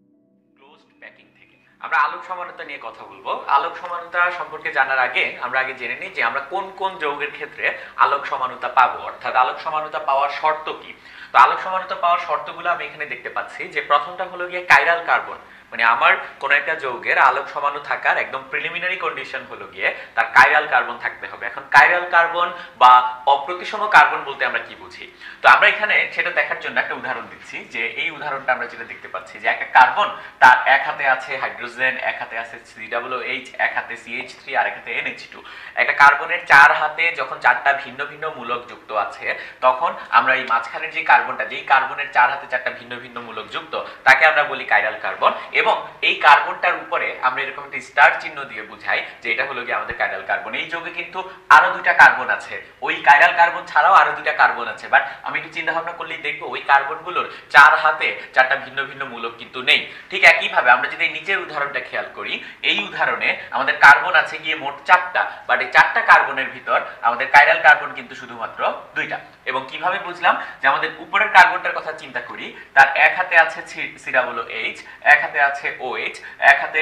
Speaker 1: ক্লোজড প্যাকিং থেকে। আমরা আলোক সমানুতা নিয়ে কথা বলবো। আলোক সমানুতা সম্পর্কে জানার আগে আমরা জেনে নিই যে আমরা কোন কোন যৌগের ক্ষেত্রে আলোক সমানুতা পাবো, অর্থাৎ আলোক সমানুতা পাওয়ার শর্ত কি। তো আলোক সমানুতা পাওয়ার শর্তগুলো আমি এখানে দেখতে পাচ্ছি যে প্রথমটা হলো গিয়ে কাইরাল কার্বন, মানে আমার কোন একটা যৌগের আলোক সমাণু থাকার একদম প্রিলিমিনারি কন্ডিশন হলো গিয়ে তার কাইরাল কার্বন থাকতে হবে। এখন কাইরাল কার্বন বা অপ্রতিসম কার্বন বলতে আমরা কি বুঝি, তো আমরা এখানে সেটা দেখার জন্য একটা উদাহরণ দিচ্ছি। যে এই উদাহরণটা আমরা যেটা দেখতে পাচ্ছি যে একটা কার্বন, তার এক হাতে আছে হাইড্রোজেন, এক হাতে আছে COOH, এক হাতে CH3, আর এক হাতে NH2। একটা কার্বনের চার হাতে যখন চারটা ভিন্ন ভিন্ন মূলক যুক্ত আছে, তখন আমরা এই মাঝখানের যে কার্বনটা, যেই কার্বনের চার হাতে চারটা ভিন্ন ভিন্ন মূলক যুক্ত, তাকে আমরা বলি কাইরাল কার্বন। এবং এই কার্বনটার উপরে আমরা এরকম একটা স্টার চিহ্ন দিয়ে বুঝাই যে এটা হলো গিয়ে আমাদের কাইরাল কার্বন। এই যৌগে কিন্তু আরো দুইটা কার্বন আছে, ওই কাইরাল কার্বন ছাড়াও আরো দুইটা কার্বন আছে, বাট আমি একটু চিন্তা ভাবনা করলেই দেখবো ওই কার্বনগুলোর চার হাতে চারটা ভিন্ন ভিন্ন মূলক কিন্তু নেই। ঠিক একই ভাবে আমরা যদি নিচের উদাহরণটা খেয়াল করি, এই উদাহরণে আমাদের কার্বন আছে গিয়ে মোট চারটা, বাট এই চারটা কার্বনের ভিতর আমাদের কাইরাল কার্বন কিন্তু শুধুমাত্র দুইটা। এবং কিভাবে বুঝলাম যে আমাদের উপরের কার্বনটার কথা চিন্তা করি, তার এক হাতে আছে COOH, এক হাতে আছে OH, এক হাতে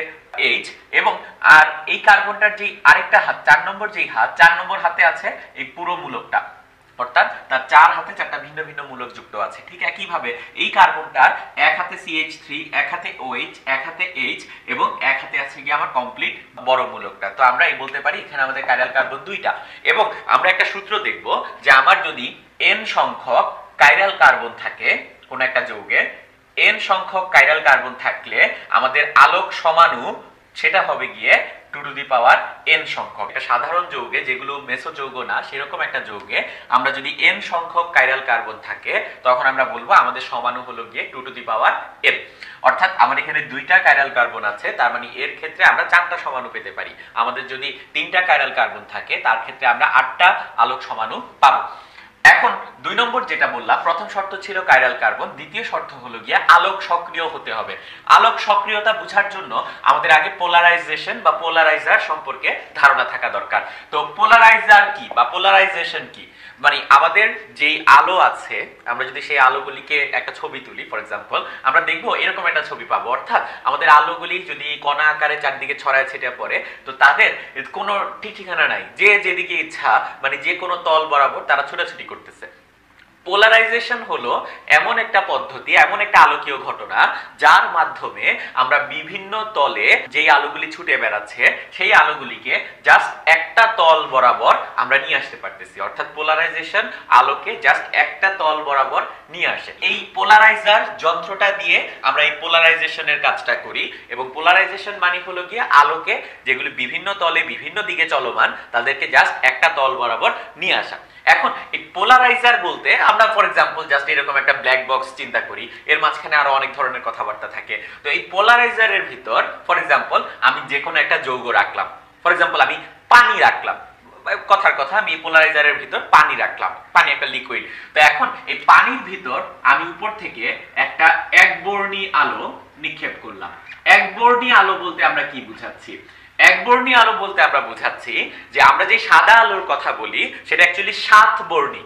Speaker 1: H, এবং আর এই কার্বনটার যে আরেকটা হাত, 4 নম্বর যেই হাত, 4 নম্বর হাতে আছে এই পুরো মূলকটা, অর্থাৎ তার চার হাতে চারটা ভিন্ন ভিন্ন মূলক যুক্ত আছে। ঠিক একই ভাবে এই কার্বনটার এক হাতে CH3, এক হাতে OH, এক হাতে H, এবং এক হাতে আছে কি আমার কমপ্লিট বড় মূলকটা। তো আমরা এই বলতে পারি এখানে আমাদের কাইরাল কার্বন দুইটা। এবং আমরা একটা সূত্র দেখব যে আমার যদি n সংখ্যক কাইরাল কার্বন থাকে কোন একটা যৌগে, n সংখ্যক কাইরাল কার্বন থাকলে আমাদের আলোক সমাণু সেটা হবে গিয়ে 2 টু দি পাওয়ার n সংখ্যক। একটা সাধারণ যৌগে, যেগুলো মেসো যৌগ না, সেরকম একটা যৌগে আমরা যদি n সংখ্যক কাইরাল কার্বন থাকে, তখন আমরা বলবো আমাদের সমাণু হলো গিয়ে 2 টু দি পাওয়ার n। অর্থাৎ আমার এখানে দুইটা কাইরাল কার্বন আছে, তার মানে এর ক্ষেত্রে আমরা চারটা সমাণু পেতে পারি। আমাদের যদি তিনটা কাইরাল কার্বন থাকে, তার ক্ষেত্রে আমরা 8টা আলোক সমাণু পাবো। এখন 2 নম্বর যেটা বললাম, প্রথম শর্ত ছিল কাইরাল কার্বন, দ্বিতীয় শর্ত হলো গিয়ে আলোক সক্রিয় হতে হবে। আলোক সক্রিয়তা বোঝার জন্য আমাদের আগে পোলারাইজেশন বা পোলারাইজার সম্পর্কে ধারণা থাকা দরকার। তো পোলারাইজার কি বা পোলারাইজেশন কি, মানে আমাদের যেই আলো আছে, আমরা যদি সেই আলোগুলিকে একটা ছবি তুলি, ফর এক্সাম্পল আমরা দেখবো এরকম একটা ছবি পাবো। অর্থাৎ আমাদের আলোগুলি যদি কণা আকারে চারদিকে ছড়ায় ছিটিয়ে পড়ে, তো তাদের কোনো ঠিক ঠিকানা নাই, যে যেদিকে ইচ্ছা মানে যে কোনো তল বরাবর তারা ছোটাছুটি করতেছে। পোলারাইজেশন হলো এমন একটা পদ্ধতি, এমন একটা আলোকীয় ঘটনা যার মাধ্যমে আমরা বিভিন্ন তলে যেই আলোগুলি ছুটে বেড়াচ্ছে সেই আলোগুলিকে জাস্ট একটা তল বরাবর আমরা নিয়ে আসতে পারতেছি। অর্থাৎ পোলারাইজেশন আলোকে জাস্ট একটা তল বরাবর নিয়ে আসে। এই পোলারাইজার যন্ত্রটা দিয়ে আমরা এই পোলারাইজেশনের কাজটা করি। এবং পোলারাইজেশন মানে হলো গিয়ে আলোকে, যেগুলি বিভিন্ন তলে বিভিন্ন দিকে চলমান, তাদেরকে জাস্ট একটা তল বরাবর নিয়ে আসা। এখন এই পোলারাইজার বলতে আমরা ফর এক্সাম্পল জাস্ট এরকম একটা ব্ল্যাক বক্স চিন্তা করি, এর মাঝখানে আরো অনেক ধরনের কথাবার্তা থাকে। তো এই পোলারাইজারের ভিতর ফর এক্সাম্পল আমি যে কোনো একটা যৌগ রাখলাম, ফর এক্সাম্পল আমি পানি রাখলাম, কথার কথা আমি পোলারাইজারের ভিতর পানি রাখলাম, পানি একটা লিকুইড। তো এখন এই পানির ভিতর আমি উপর থেকে একটা একবর্ণী আলো নিক্ষেপ করলাম। একবর্ণী আলো বলতে আমরা কি বুঝাচ্ছি? একবর্ণী আলো বলতে আমরা বোঝাচ্ছি যে আমরা যে সাদা আলোর কথা বলি সেটা actually 7 Borni,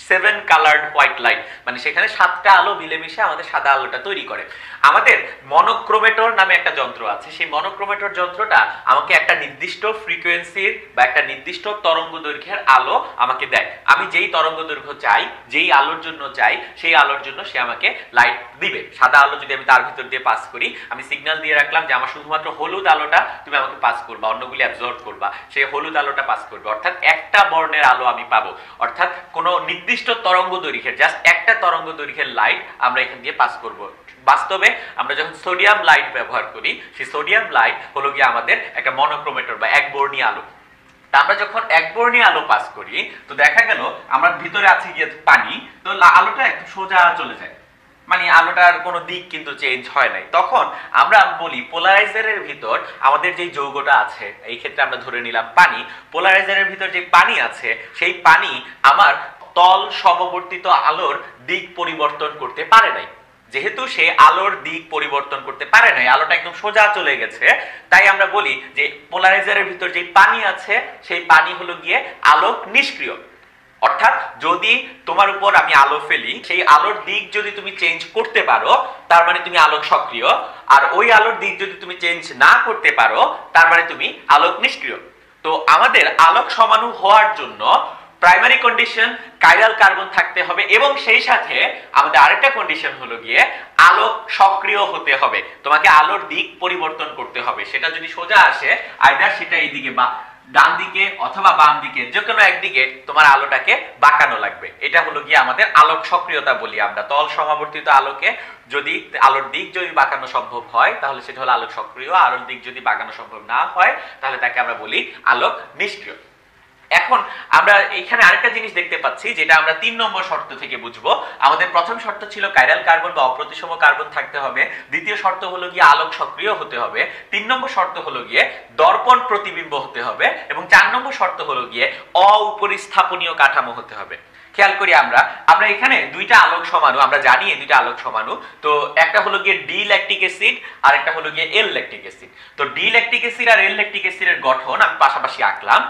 Speaker 1: 7 coloured white light, মানে সেখানে 7টা আলো মিলেমিশে আমাদের সাদা আলোটা তৈরি করে। আমাদের মনোক্রোমেটর নামে একটা যন্ত্র আছে, সেই মনোক্রোমেটর যন্ত্রটা আমাকে একটা নির্দিষ্ট ফ্রিকোয়েন্সির বা একটা নির্দিষ্ট তরঙ্গ দৈর্ঘ্যের আলো আমাকে দেয়। আমি যেই তরঙ্গ দৈর্ঘ্য চাই, যেই আলোর জন্য চাই, সেই আলোর জন্য সে আমাকে লাইট দিবে। সাদা আলো যদি আমি তার ভিতর দিয়ে পাস করি, আমি সিগন্যাল দিয়ে রাখলাম যে আমার শুধুমাত্র হলুদ আলোটা তুমি আমাকে পাস করবা, অন্যগুলি অ্যাবজর্ব করবা, সেই হলুদ আলোটা পাস করবে। অর্থাৎ একটা বর্ণের আলো আমি পাবো। অর্থাৎ কোনো নির্দিষ্ট তরঙ্গ দৈর্ঘ্যের, জাস্ট একটা তরঙ্গ দৈর্ঘ্যের লাইট আমরা এখান দিয়ে পাস করব। বাস্তবে আমরা যখন সোডিয়াম লাইট ব্যবহার করি, সেই সোডিয়াম লাইট হলো গিয়ে আমাদের একটা মনোক্রোমেটর বা একবর্ণী আলো। তা আমরা যখন একবর্ণীয় আলো পাস করি তো দেখা গেল আমার ভিতরে আছে গিয়ে পানি, তো আলোটা একটু সোজা চলে যায়, মানে আলোটার কোনো দিক কিন্তু চেঞ্জ হয় নাই। তখন আমরা বলি পোলারাইজারের ভিতর আমাদের যে যৌগটা আছে, এই ক্ষেত্রে আমরা ধরে নিলাম পানি, পোলারাইজারের ভিতর যে পানি আছে সেই পানি আমার তল সমবর্তিত আলোর দিক পরিবর্তন করতে পারে নাই। যেহেতু সে আলোর দিক পরিবর্তন করতে পারে নাই, আলোটা একদম সোজা চলে গেছে, তাই আমরা বলি যে পোলারাইজারের ভিতর যে পানি আছে সেই পানি হলো গিয়ে আলোক নিষ্ক্রিয়। অর্থাৎ যদি তোমার উপর আমি আলো ফেলি, সেই আলোর দিক যদি তুমি চেঞ্জ করতে পারো তার মানে তুমি আলোক সক্রিয়, আর ওই আলোর দিক যদি তুমি চেঞ্জ না করতে পারো তার মানে তুমি আলোক নিষ্ক্রিয়। তো আমাদের আলোক সমাণু হওয়ার জন্য প্রাইমারি কন্ডিশন কাইরাল কার্বন থাকতে হবে, এবং সেই সাথে আমাদের আরেকটা কন্ডিশন হলো গিয়ে আলোক সক্রিয় হতে হবে। তোমাকে আলোর দিক পরিবর্তন করতে হবে, সেটা যদি সোজা আসে আইদার সেটা এইদিকে বা ডান দিকে অথবা বাম দিকে, যে কোনো একদিকে তোমার আলোটাকে বাঁকানো লাগবে। এটা হলো গিয়ে আমাদের আলোক সক্রিয়তা বলি আমরা। তল সমাবর্তিত আলোকে যদি আলোর দিক যদি বাঁকানো সম্ভব হয় তাহলে সেটা হলো আলোক সক্রিয়, আলোর দিক যদি বাঁকানো সম্ভব না হয় তাহলে তাকে আমরা বলি আলোক নিষ্ক্রিয়। এখন আমরা এখানে আরেকটা জিনিস দেখতে পাচ্ছি যেটা আমরা 3 নম্বর শর্ত থেকে বুঝবো। আমাদের প্রথম শর্ত ছিল কাইরাল কার্বন বা অপ্রতিসম কার্বন থাকতে হবে, দ্বিতীয় শর্ত হলো গিয়ে আলোক সক্রিয় হতে হবে, 3 নম্বর শর্ত হলো গিয়ে দর্পণ প্রতিবিম্ব হতে হবে, এবং 4 নম্বর শর্ত হলো গিয়ে অপরিস্থাপনীয় কাঠামো হতে হবে। খেয়াল করি আমরা এখানে দুইটা আলোক সমাণু আমরা জানি, এই দুইটা আলোক সমাণু। তো একটা হলো গিয়ে ডি ল্যাকটিক অ্যাসিড আর একটা হলো গিয়ে এল ল্যাকটিক অ্যাসিড। তো ডি ল্যাকটিক অ্যাসিড আর এল ল্যাকটিক অ্যাসিডের গঠন আমি পাশাপাশি আঁকলাম।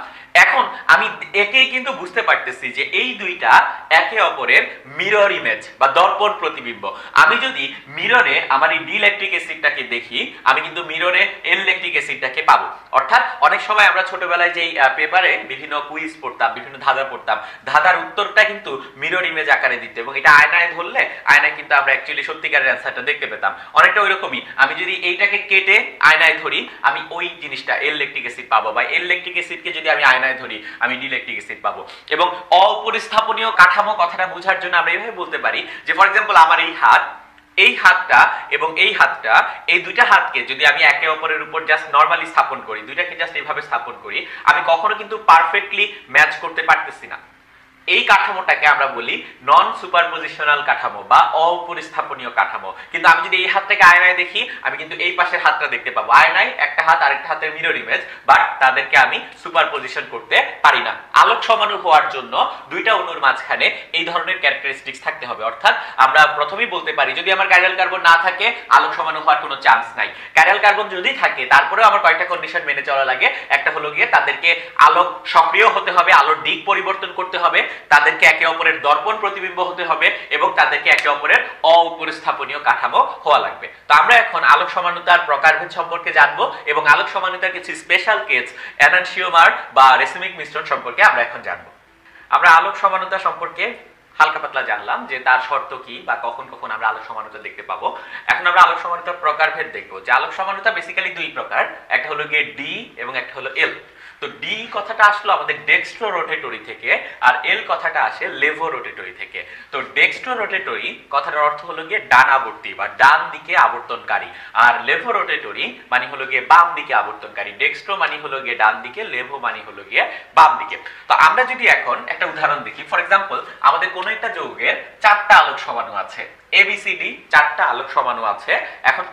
Speaker 1: এখন আমি একেই কিন্তু বুঝতে পারতেছি যে এই দুইটা একে অপরের মিরর ইমেজ বা দর্পণ প্রতিবিম্ব। আমি যদি মিররে আমার এই ডি ল্যাকটিক অ্যাসিডটাকে দেখি, আমি কিন্তু মিররে এল ল্যাকটিক অ্যাসিডটাকে পাবো। অর্থাৎ অনেক সময় আমরা ছোটবেলায় যেই পেপারে বিভিন্ন কুইজ পড়তাম, বিভিন্ন ধাঁধা পড়তাম, ধাঁধার উত্তরটা কিন্তু মিরর ইমেজ আকারে দিত, এবং এটা আয়নায় ধরলে আয়নায় কিন্তু আমরা অ্যাকচুয়ালি সত্যিকারের অ্যান্সারটা দেখতে পেতাম। অনেকটা ওইরকমই আমি যদি এইটাকে কেটে আয়নায় ধরি আমি ওই জিনিসটা এল ল্যাকটিক অ্যাসিড পাবো, বা এল ল্যাকটিক অ্যাসিডকে যদি আমি আয়নায় ধরি আমি ডি ল্যাকটিক অ্যাসিড পাবো। এবং অপরিস্থাপনীয় কাঠামো কথাটা বোঝার জন্য আমরা এইভাবে বলতে পারি যে ফর এক্সাম্পল আমার এই হাতটা এবং এই হাতটা, এই দুইটা হাতকে যদি আমি একে অপরের উপর জাস্ট নরমালি স্থাপন করি, দুইটাকে জাস্ট এইভাবে স্থাপন করি, আমি কখনো কিন্তু পারফেক্টলি ম্যাচ করতে পারতেছি না। এই কাঠামোটাকে আমরা বলি নন সুপারপজিশনাল কাঠামো বা অপরিস্থাপনীয় কাঠামো। কিন্তু আমি যদি এই হাতটাকে আয়নায় দেখি আমি কিন্তু এই পাশের হাতটা দেখতে পাবো, আয়নায় একটা হাত আরেকটা হাতের মিরর ইমেজ, বাট তাদেরকে আমি সুপারপজিশন করতে পারি না। আলোক সমাণু হওয়ার জন্য দুইটা অণুর মাঝখানে এই ধরনের ক্যারেক্টারিস্টিক্স থাকতে হবে। অর্থাৎ আমরা প্রথমেই বলতে পারি যদি আমার কাইরাল কার্বন না থাকে আলোক সমাণু হওয়ার কোনো চান্স নাই। কাইরাল কার্বন যদি থাকে তারপরেও আমার কয়েকটা কন্ডিশন মেনে চলা লাগে। একটা হলো গিয়ে তাদেরকে আলোক সক্রিয় হতে হবে, আলোর দিক পরিবর্তন করতে হবে, তাদেরকে একে অপরের দর্পণ প্রতিবিম্ব হতে হবে, এবং তাদেরকে একে অপরের অপরিস্থাপনীয় কাঠামো হওয়া লাগবে। তো আমরা এখন আলোক সমাণুতার প্রকারভেদ সম্পর্কে জানবো, এবং আলোক সমাণুতার কিছু স্পেশাল কেস এনানসিওমার বা রেসিমিক মিশ্রণ সম্পর্কে আমরা এখন জানবো। আমরা আলোক সমাণুতা সম্পর্কে হালকা পাতলা জানলাম যে তার শর্ত কি বা কখন কখন আমরা আলোক সমাণুতা দেখতে পাবো। এখন আমরা আলোক সমাণুতার প্রকারভেদ দেখবো। যে আলোক সমাণুতা বেসিক্যালি দুই প্রকার, একটা হলো গিয়ে ডি এবং একটা হলো এল। তো ডি কথাটা আসলো আমাদের ডেক্সট্রো রোটেটরি থেকে, আর এল কথাটা আসে লেভো রোটেটরি থেকে। তো ডেক্সট্রো রোটেটরি কথাটার অর্থ হলো গিয়ে ডানাবর্তী বা ডান দিকে আবর্তনকারী, আর লেভো রোটেটরি মানে হলো গিয়ে বাম দিকে আবর্তনকারী। ডেক্সট্রো মানে হলো গিয়ে ডান দিকে, লেভো মানে হলো গিয়ে বাম দিকে। তো আমরা যদি এখন একটা উদাহরণ দেখি, ফর এক্সাম্পল আমাদের কোনো একটা যৌগের 4টা আলোক সমাণু আছে, এবিসিডি 4টা আলোক সমাণু আছে। এখন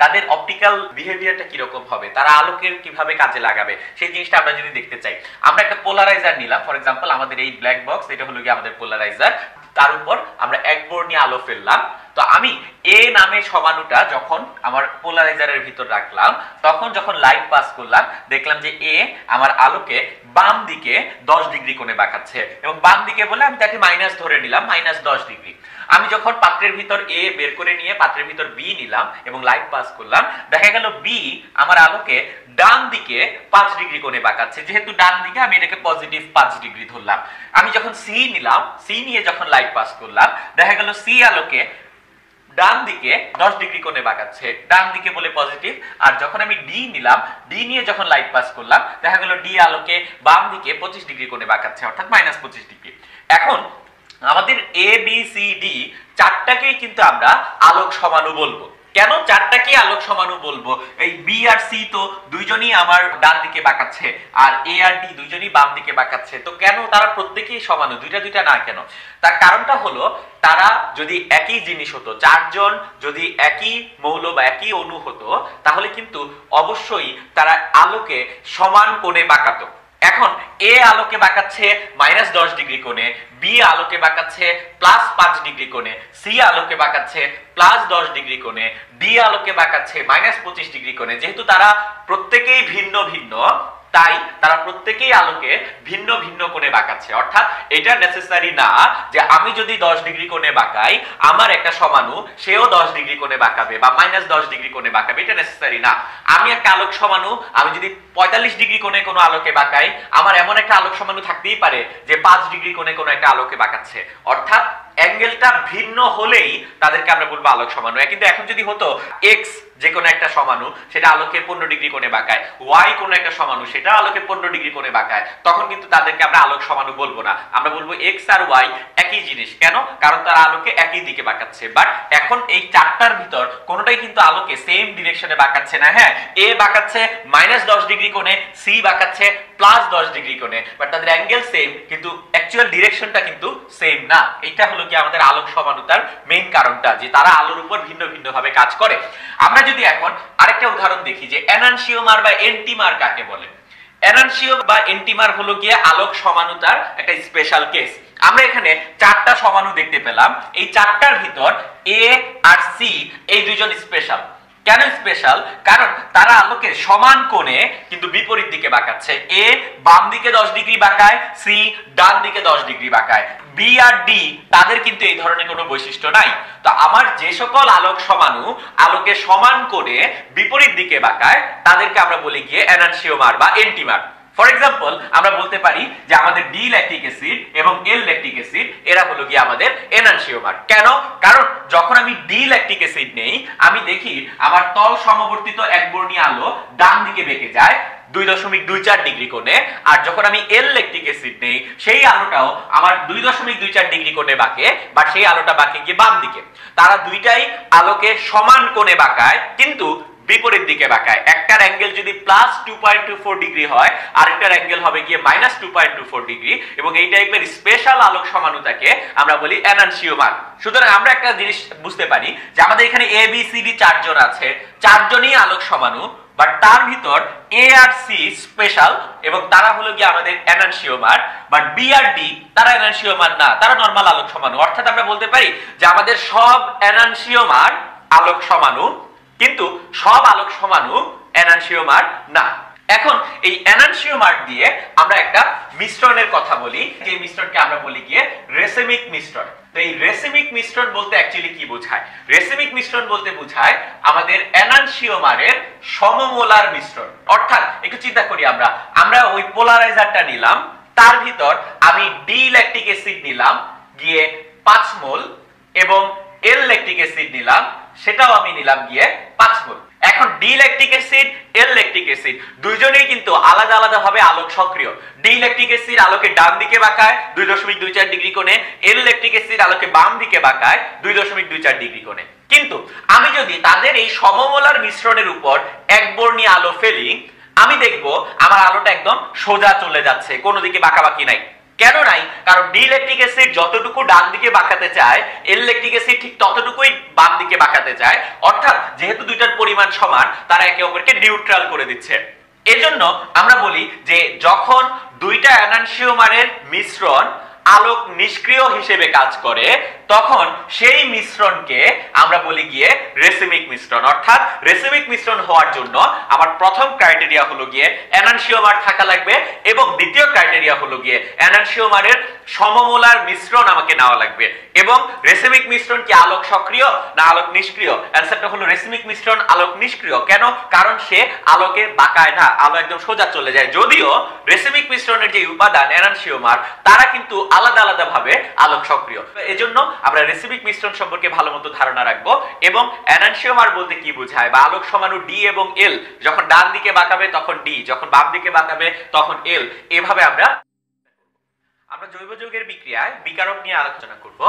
Speaker 1: তাদের অপটিক্যাল বিহেভিয়ারটা কিরকম হবে, তারা আলোকের কিভাবে কাজে লাগাবে সেই জিনিসটা আমরা যদি দেখতে চাই, আমরা একটা পোলারাইজার নিলাম। ফর এক্সাম্পল আমাদের এই ব্ল্যাক বক্স, এটা হলো গিয়ে আমাদের পোলারাইজার, তার উপর আমরা একবর্ণীয় আলো ফেললাম। তো আমি এ নামে সমাণুটা যখন আমার পোলারাইজারের ভিতর রাখলাম, তখন যখন লাইট পাস করলাম দেখলাম যে এ আমার আলোকে বাম দিকে 10 ডিগ্রি কোণে বাঁকাচ্ছে, এবং বাম দিকে বলে আমি তাকে মাইনাস ধরে নিলাম, -10 ডিগ্রি। আমি যখন পাত্রের ভিতর এ বের করে নিয়ে পাত্রের ভিতর বি নিলাম এবং লাইট পাস করলাম, দেখা গেল বি আমার আলোকে ডান দিকে 5 ডিগ্রি কোণে বাঁকাচ্ছে। যেহেতু ডান দিকে আমি এটাকে পজিটিভ 5 ডিগ্রি ধরলাম। আমি যখন সি নিলাম, সি নিয়ে যখন লাইট পাস করলাম দেখা গেল সি আলোকে ডান দিকে 10 ডিগ্রি কোণে বাঁকাচ্ছে, ডান দিকে বলে পজিটিভ। আর যখন আমি ডি নিলাম, ডি নিয়ে যখন লাইট পাস করলাম দেখা গেল ডি আলোকে বাম দিকে 25 ডিগ্রি কোণে বাঁকাচ্ছে, অর্থাৎ -25 ডিগ্রি। এখন আমাদের এ বি সি ডি 4টাকেই কিন্তু আমরা আলোক সমাণু বলবো। কেন চারটাকে আলোক সমাণু বলবো? এই বি আর সি তো দুইজনই আমার ডান দিকে বাঁকাচ্ছে, আর এ আর ডি দুইজনই বাম দিকে বাঁকাচ্ছে, তো কেন তারা প্রত্যেকেই সমাণু, দুইটা দুইটা না কেন? তার কারণটা হলো তারা যদি একই জিনিস হতো, চারজন যদি একই মৌল বা একই অণু হতো, তাহলে কিন্তু অবশ্যই তারা আলোকে সমান কোণে বাঁকাতো। এখন এ আলোকে বাঁকাচ্ছে -10 ডিগ্রি কোণে, বি আলোকে বাঁকাচ্ছে +5 ডিগ্রি কোণে, সি আলোকে বাঁকাচ্ছে +10 ডিগ্রি কোণে, ডি আলোকে বাঁকাচ্ছে -25 ডিগ্রি কোণে। যেহেতু তারা প্রত্যেকেই ভিন্ন ভিন্ন, তাই তারা প্রত্যেকেই আলোকে ভিন্ন ভিন্ন কোণে বাঁকাচ্ছে। অর্থাৎ এটা নেসেসারি না যে আমি যদি 10 ডিগ্রি কোণে বাঁকাই, আমার একটা সমাণু সেও 10 ডিগ্রি কোণে বাঁকাবে বা -10 ডিগ্রি কোণে বাঁকাবে, এটা নেসেসারি না। আমি একটা আলোক সমাণু আমি যদি 45 ডিগ্রি কোণে কোনো আলোকে বাঁকাই, আমার এমন একটা আলোক সমাণু থাকতেই পারে যে 5 ডিগ্রি কোণে কোনো একটা আলোকে বাঁকাচ্ছে। অর্থাৎ অ্যাঙ্গেলটা ভিন্ন হলেই তাদেরকে আমরা বলবো আলোক সমাণু। কিন্তু এখন যদি হতো এক্স যে কোনো একটা সমাণু সেটা আলোকে 15 ডিগ্রি কোণে বাঁকায়, ওয়াই কোনো একটা সমাণু সেটা আলোকে 15 ডিগ্রি কোণে বাঁকায়, তখন কিন্তু তাদেরকে আমরা আলোক সমাণু বলবো না, আমরা বলবো এক্স আর ওয়াই একই জিনিস। কেন? কারণ তারা আলোকে একই দিকে বাঁকাচ্ছে। বাট এখন এই চারটার ভিতর কোনোটাই কিন্তু আলোকে সেম ডিরেকশনে বাঁকাচ্ছে না। হ্যাঁ, এ বাঁকাচ্ছে -10 ডিগ্রি কোণে, সি বাঁকাচ্ছে +10 ডিগ্রি কোণে, বাট তাদের অ্যাঙ্গেল সেম, কিন্তু অ্যাকচুয়াল ডিরেকশনটা কিন্তু সেম না। এটা হলো কি আমাদের আলোক সমানুতার মেইন কারণটা, যে তারা আলোর উপর ভিন্ন ভিন্ন ভাবে কাজ করে। আমরা যদি এখন আরেকটা উদাহরণ দেখি যে এনানসিওমার বা এন্টিমার কাকে বলে। এনানসিওমার বা এন্টিমার হলো গিয়ে আলোক সমানুতার একটা স্পেশাল কেস। আমরা এখানে চারটা সমাণু দেখতে পেলাম, এই চারটার ভিতর এ আর সি এই দুইজন স্পেশাল। কেন স্পেশাল? কারণ তারা আলোকে সমান কোণে কিন্তু বিপরীত দিকে বাঁকাচ্ছে। এ বাম দিকে 10 ডিগ্রি বাঁকায়, সি ডান দিকে 10 ডিগ্রি বাঁকায়। বি আর ডি তাদের কিন্তু এই ধরনের কোনো বৈশিষ্ট্য নাই। তো আমার যে সকল আলোক সমাণু আলোকে সমান কোণে বিপরীত দিকে বাঁকায়, তাদেরকে আমরা বলি গিয়ে এনানসিওমার বা এন্টিমার। ফর এক্সাম্পল আমরা বলতে পারি যে আমাদের ডি ল্যাকটিক অ্যাসিড এবং এল ল্যাকটিক অ্যাসিড এরা হলো গিয়ে আমাদের এনানসিওমার। কেন? কারণ যখন আমি ডি ল্যাকটিক অ্যাসিড নেই, আমি দেখি আমার তল সমবর্তিত একবর্ণীয় আলো ডান দিকে বেঁকে যায় 2.24 ডিগ্রি কোণে, আর যখন আমি এল ল্যাকটিক অ্যাসিড নেই, সেই আলোটাও আমার 2.24 ডিগ্রি কোণে বাঁকে, বাট সেই আলোটা বাঁকে গিয়ে বাম দিকে। তারা দুইটাই আলোকে সমান কোণে বাঁকায়, কিন্তু বিপরীত দিকে বাঁকায়। একটার অ্যাঙ্গেল যদি +2.24 ডিগ্রি হয়, আরেকটার অ্যাঙ্গেল হবে গিয়ে -2.24 ডিগ্রি, এবং এই টাইপের স্পেশাল আলোক সমানুতাকে আমরা বলি এনানসিওমার। সুতরাং আমরা একটা জিনিস বুঝতে পারি যে আমাদের এখানে এ বি সি ডি চারজন আছে, চারজনই আলোক সমাণু, বাট তার ভিতর এ আর সি স্পেশাল এবং তারা হলো গিয়ে আমাদের enantiomer. But B R D তারা এনানসিওমার না, তারা নরমাল আলোক সমাণু। অর্থাৎ আমরা বলতে পারি যে আমাদের সব এনানসিওমার আলোক সমাণু, কিন্তু সব আলোক সমাণু এনানসিওমার না। এখন এই এনানসিওমার দিয়ে আমরা একটা মিশ্রণের কথা বলি, যে মিশ্রণকে আমরা বলি গিয়ে রেসিমিক মিশ্রণ। তো এই রেসিমিক মিশ্রণ বলতে অ্যাকচুয়ালি কি বোঝায়? রেসিমিক মিশ্রণ বলতে বোঝায় আমাদের এনানসিওমারের সমমোলার মিশ্রণ। অর্থাৎ একটু চিন্তা করি, আমরা ওই পোলারাইজারটা নিলাম, তার ভিতর আমি ডি ল্যাকটিক অ্যাসিড নিলাম গিয়ে 5 মোল, এবং এল ল্যাকটিক অ্যাসিড নিলাম, সেটাও আমি নিলাম গিয়ে 5 মোল। এখন ডি ল্যাকটিক অ্যাসিড এল ল্যাকটিক অ্যাসিড দুইজনেই কিন্তু আলাদা আলাদা ভাবে আলোক সক্রিয়। ডি ল্যাকটিক অ্যাসিড আলোকে ডান দিকে বাঁকায় 2.24 ডিগ্রি কোণে, এল ল্যাকটিক অ্যাসিড আলোকে বাম দিকে বাঁকায় 2.24 ডিগ্রি কোণে। কিন্তু আমি যদি তাদের এই সমমোলার মিশ্রণের উপর একবর্ণীয় আলো ফেলি, আমি দেখব আমার আলোটা একদম সোজা চলে যাচ্ছে, কোনো দিকে বাঁকাবাঁকি নাই। কেন নাই? কারণ ডি ল্যাকটিক অ্যাসিড যতটুকু ডান দিকে বাঁকাতে চায়, এল ল্যাকটিক অ্যাসিড ঠিক ততটুকুই বাম দিকে বাঁকাতে চায়। অর্থাৎ যেহেতু দুইটার পরিমাণ সমান, তারা একে অপরকে নিউট্রাল করে দিচ্ছে। এজন্য আমরা বলি যে যখন দুইটা এনানসিওমারের মিশ্রণ আলোক নিষ্ক্রিয় হিসেবে কাজ করে, তখন সেই মিশ্রণকে আমরা বলি গিয়ে রেসিমিক মিশ্রণ। অর্থাৎ রেসিমিক মিশ্রণ হওয়ার জন্য আমার প্রথম ক্রাইটেরিয়া হলো গিয়ে এনানসিওমার থাকা লাগবে, এবং দ্বিতীয় ক্রাইটেরিয়া হলো গিয়ে এনানসিওমারের সমমোলার মিশ্রণ আমাকে নেওয়া লাগবে। এবং রেসিমিক মিশ্রণ কি আলোক সক্রিয় না আলোক নিষ্ক্রিয়? অ্যানসারটা হলো রেসিমিক মিশ্রণ আলোক নিষ্ক্রিয়। কেন? কারণ সে আলোকে বাঁকায় না, আলো একদম সোজা চলে যায়। যদিও রেসিমিক মিশ্রণের যে উপাদান এনানসিওমার, তারা কিন্তু আলাদা আলাদা ভাবে আলোক সক্রিয়। এজন্য আমরা রেসিমিক মিশ্রণ সম্পর্কে ভালো মতো ধারণা রাখবো, এবং এনানসিওমার বলতে কি বোঝায় বা আলোক সমাণু ডি এবং এল যখন ডান দিকে বাঁকাবে তখন ডি, যখন বাম দিকে বাঁকাবে তখন এল। এভাবে আমরা জৈব যৌগের বিক্রিয়ায় বিকারক নিয়ে আলোচনা করব।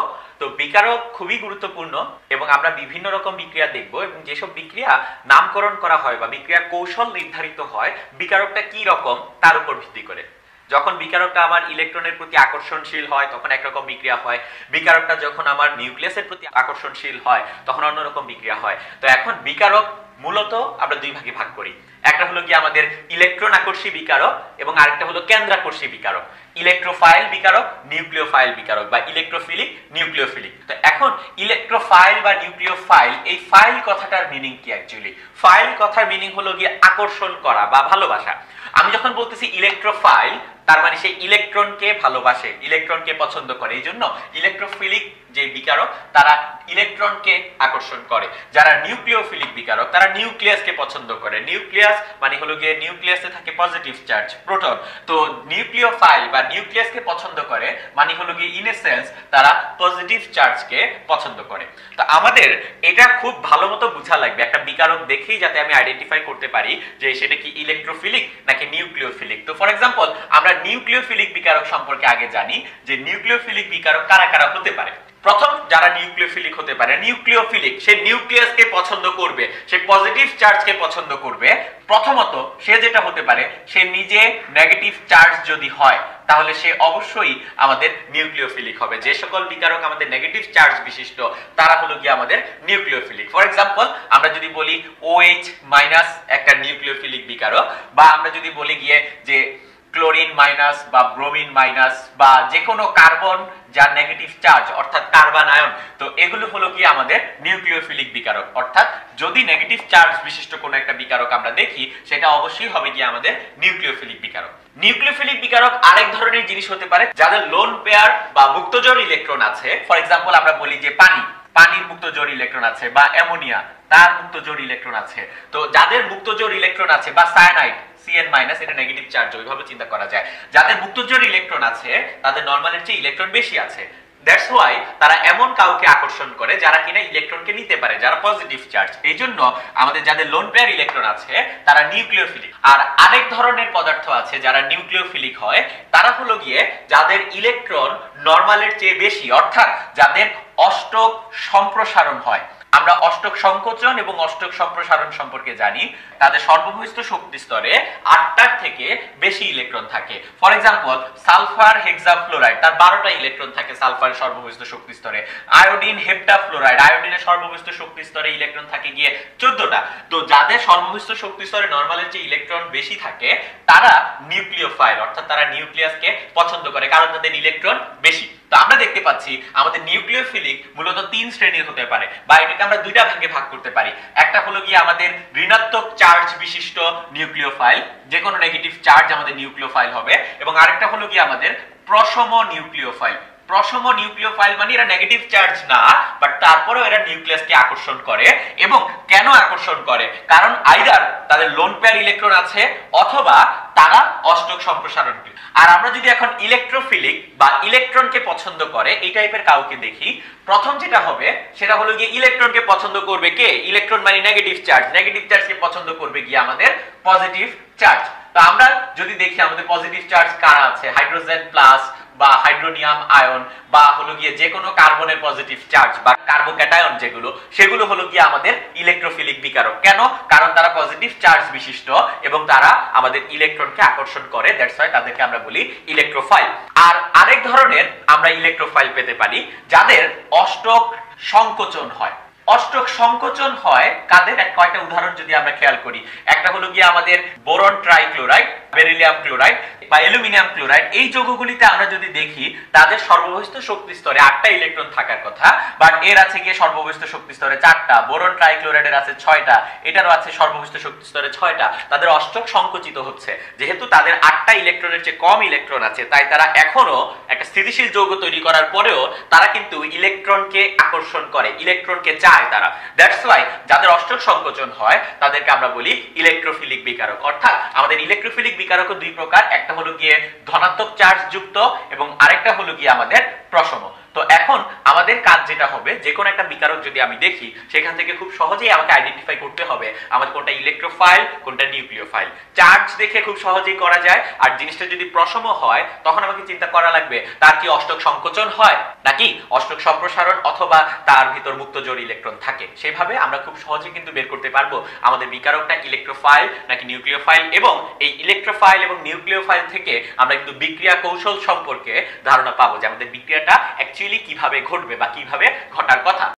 Speaker 1: তো বিকারক খুবই গুরুত্বপূর্ণ এবং আমরা বিভিন্ন রকম বিক্রিয়া দেখব এবং যেসব বিক্রিয়া নামকরণ করা হয় বা বিক্রিয়ার কৌশল নির্ধারিত হয় বিকারকটা কি রকম তার উপর ভিত্তি করে। যখন বিকারকটা আমার ইলেকট্রনের প্রতি আকর্ষণশীল হয় তখন একরকম বিক্রিয়া হয়, বিকারকটা যখন আমার নিউক্লিয়াসের প্রতি আকর্ষণশীল হয় তখন অন্যরকম বিক্রিয়া হয়। তো এখন বিকারক মূলত আমরা দুই ভাগে ভাগ করি, একটা হলো কি আমাদের ইলেকট্রন আকর্ষী বিকারক এবং আরেকটা হলো কেন্দ্রাকর্ষী বিকারক। ইলেকট্রোফাইল বিকারক, নিউক্লিওফাইল বিকারক বা ইলেকট্রোফিলিক, নিউক্লিওফিলিক। তো এখন ইলেকট্রোফাইল বা নিউক্লিওফাইল, এই ফাইল কথাটার মিনিং কি? অ্যাকচুয়ালি ফাইল কথার মিনিং হলো গিয়ে আকর্ষণ করা বা ভালোবাসা। আমি যখন বলতেছি ইলেকট্রোফাইল তার মানে সেই ইলেকট্রনকে ভালোবাসে, ইলেকট্রনকে পছন্দ করে। এই জন্য ইলেকট্রোফিলিক যে বিকারক তারা ইলেকট্রনকে আকর্ষণ করে, যারা নিউক্লিওফিলিক বিকারক তারা নিউক্লিয়াসকে পছন্দ করে। নিউক্লিয়াস মানে হলো গিয়ে নিউক্লিয়াসে থাকে পজিটিভ চার্জ প্রোটন। তো নিউক্লিওফাইল বা নিউক্লিয়াসকে পছন্দ করে মানে হলো গিয়ে ইন এ সেন্স তারা পজিটিভ চার্জকে পছন্দ করে। তো আমাদের এটা খুব ভালো মতো বোঝা লাগবে একটা বিকারক দেখেই, যাতে আমি আইডেন্টিফাই করতে পারি যে সেটা কি ইলেকট্রোফিলিক নাকি নিউক্লিওফিলিক। তো ফর এক্সাম্পল আমরা নিউক্লিওফিলিক বিকারক সম্পর্কে আগে জানি যে নিউক্লিওফিলিক বিকারক কারা কারা হতে পারে। প্রথম যারা নিউক্লিওফিলিক হতে পারে, নিউক্লিওফিলিক সে নিউক্লিয়াসকে পছন্দ করবে, সে পজিটিভ চার্জকে পছন্দ করবে। প্রথমত সে যেটা হতে পারে, সে নিজে নেগেটিভ চার্জ যদি হয় তাহলে সে অবশ্যই আমাদের নিউক্লিওফিলিক হবে। যে সকল বিকারক আমাদের নেগেটিভ চার্জ বিশিষ্ট তারা হলো গিয়ে আমাদের নিউক্লিওফিলিক। ফর এক্সাম্পল আমরা যদি বলি OH মাইনাস একটা নিউক্লিওফিলিক বিকারক, বা আমরা যদি বলি গিয়ে যে ক্লোরিন মাইনাস বা ব্রোমিন মাইনাস বা যে কোনো কার্বন যার নেগেটিভ চার্জ অর্থাৎ কার্বন আয়ন, তো এগুলো হলো কি আমাদের নিউক্লিওফিলিক বিকারক। অর্থাৎ যদি নেগেটিভ চার্জ বিশিষ্ট কোনো একটা বিকারক আমরা দেখি সেটা অবশ্যই হবে কি আমাদের নিউক্লিওফিলিক বিকারক। নিউক্লিওফিলিক বিকারক আরেক ধরনের জিনিস হতে পারে যাদের লোন পেয়ার বা মুক্তজোড় ইলেকট্রন আছে। ফর এক্সাম্পল আমরা বলি যে পানির মুক্তজোড় ইলেকট্রন আছে, বা অ্যামোনিয়া তার মুক্তজোড় ইলেকট্রন আছে। তো যাদের মুক্তজোড় ইলেকট্রন আছে, বা সায়ানাইড Cn- এটা নেগেটিভ চার্জ, ওইভাবে চিন্তা করা যায়। যাদের মুক্তজোড় ইলেকট্রন আছে তাদের নরমালের চেয়ে ইলেকট্রন বেশি আছে। দ্যাটস ওয়াই তারা এমন কাউকে আকর্ষণ করে যারা কিনা ইলেকট্রনকে নিতে পারে, যারা পজিটিভ চার্জ। এই জন্য আমাদের যাদের লোন পেয়ার ইলেকট্রন আছে তারা নিউক্লিওফিলিক। আর আরেক ধরনের পদার্থ আছে যারা নিউক্লিওফিলিক হয়, তারা হলো গিয়ে যাদের ইলেকট্রন নরমালের চেয়ে বেশি, অর্থাৎ যাদের অষ্টক সম্প্রসারণ হয়। আমরা অষ্টক সংকোচন এবং অষ্টক সম্প্রসারণ সম্পর্কে জানি। তাদের সর্ববহিষ্ঠ শক্তি স্তরে 8টার থেকে বেশি ইলেকট্রন থাকে। ফর এক্সাম্পল সালফার হেক্সাফ্লোরাইড তার 12টা ইলেকট্রন থাকে সালফারের সর্ববহিষ্ঠ শক্তি স্তরে। আয়োডিন হেপ্টাফ্লোরাইড, আয়োডিনের সর্ববহিষ্ঠ শক্তি স্তরে ইলেকট্রন থাকে গিয়ে 14টা। তো যাদের সর্ববহিষ্ঠ শক্তি স্তরে নরমালের যে ইলেকট্রন বেশি থাকে তারা নিউক্লিওফাইল, অর্থাৎ তারা নিউক্লিয়াসকে পছন্দ করে কারণ তাদের ইলেকট্রন বেশি। তো আমরা দেখতে পাচ্ছি আমাদের নিউক্লিওফিলিক মূলত 3 শ্রেণীর হতে পারে, বা এটাকে আমরা দুইটা ভাগে ভাগ করতে পারি। একটা হলো গিয়ে আমাদের ঋণাত্মক চার্জ বিশিষ্ট নিউক্লিওফাইল, যে কোনো নেগেটিভ চার্জ আমাদের নিউক্লিওফাইল হবে, এবং আরেকটা হলো গিয়ে আমাদের প্রশম নিউক্লিওফাইল। প্রশম নিউক্লিওফাইল মানে এরা নেগেটিভ চার্জ না, বাট তারপরেও এরা নিউক্লিয়াসকে আকর্ষণ করে। এবং কেন আকর্ষণ করে? কারণ আইদার তাদের লোন পেয়ার ইলেকট্রন আছে অথবা তারা অষ্টক সম্প্রসারণ। আর আমরা যদি এখন ইলেকট্রোফিলিক বা ইলেকট্রনকে পছন্দ করে এই টাইপের কাউকে দেখি, প্রথম যেটা হবে সেটা হলো গিয়ে ইলেকট্রনকে পছন্দ করবে কে? ইলেকট্রন মানে নেগেটিভ চার্জ, নেগেটিভ চার্জকে পছন্দ করবে গিয়ে আমাদের পজিটিভ চার্জ। তো আমরা যদি দেখি আমাদের পজিটিভ চার্জ কারা আছে, হাইড্রোজেন প্লাস বা হাইড্রোনিয়াম আয়ন, বা হলো গিয়ে যে কোনো কার্বনের পজিটিভ চার্জ বা কার্বোক্যাটায়ন যেগুলো, সেগুলো হলো গিয়ে আমাদের ইলেকট্রোফিলিক বিকারক। কেন? কারণ তারা পজিটিভ চার্জ বিশিষ্ট এবং তারা আমাদের ইলেকট্রনকে আকর্ষণ করে। দ্যাটস ওয়াই তাদেরকে আমরা বলি ইলেকট্রোফাইল। আর আরেক ধরনের আমরা ইলেকট্রোফাইল পেতে পারি যাদের অষ্টক সংকোচন হয়। অষ্টক সংকোচন হয় কাদের? কয়েকটা উদাহরণ যদি আমরা খেয়াল করি, একটা হলো গিয়ে আমাদের বোরন ট্রাইক্লোরাইড, বেরিলিয়াম ক্লোরাইড বা অ্যালুমিনিয়াম ক্লোরাইড। এই যৌগগুলিতে আমরা যদি দেখি তাদের সর্ববহিষ্ঠ শক্তি স্তরে 8টা ইলেকট্রন থাকার কথা, বাট এর আছে গিয়ে সর্ববহিষ্ঠ শক্তি স্তরে 4টা। বোরন ট্রাইক্লোরাইডের আছে 6টা, এটারও আছে সর্ববহিষ্ঠ শক্তি স্তরে 6টা। তাদের অষ্টক সংকুচিত হচ্ছে, যেহেতু তাদের 8টা ইলেকট্রনের চেয়ে কম ইলেকট্রন আছে, তাই তারা এখনো একটা স্থিতিশীল যৌগ তৈরি করার পরেও তারা কিন্তু ইলেকট্রনকে আকর্ষণ করে, ইলেকট্রনকে চায় তারা। দ্যাটস ওয়াই যাদের অষ্টক সংকোচন হয় তাদেরকে আমরা বলি ইলেকট্রোফিলিক বিকারক। অর্থাৎ আমাদের ইলেকট্রোফিলিক বিকারক দুই প্রকার, একটা হলো গিয়ে ধনাত্মক চার্জ যুক্ত এবং আরেকটা হলো গিয়ে আমাদের প্রশম। তো এখন আমাদের কাজ যেটা হবে, যে কোনো একটা বিকারক যদি আমি দেখি সেখান থেকে খুব সহজেই আমাকে আইডেন্টিফাই করতে হবে আমার কোনটা ইলেকট্রোফাইল কোনটা নিউক্লিওফাইল। চার্জ দেখে খুব সহজেই করা যায়। আর জিনিসটা যদি প্রশম হয় তখন আমাকে চিন্তা করা লাগবে তার কি অষ্টক সংকোচন হয় নাকি অষ্টক সম্প্রসারণ, অথবা তার ভিতর মুক্ত জোড় ইলেকট্রন থাকে। সেভাবে আমরা খুব সহজে কিন্তু বের করতে পারবো আমাদের বিকারকটা ইলেকট্রোফাইল নাকি নিউক্লিওফাইল, এবং এই ইলেকট্রোফাইল এবং নিউক্লিওফাইল থেকে আমরা কিন্তু বিক্রিয়া কৌশল সম্পর্কে ধারণা পাবো যে আমাদের বিক্রিয়াটা অ্যাকচুয়ালি কিভাবে ঘটবে বা কিভাবে ঘটার কথা।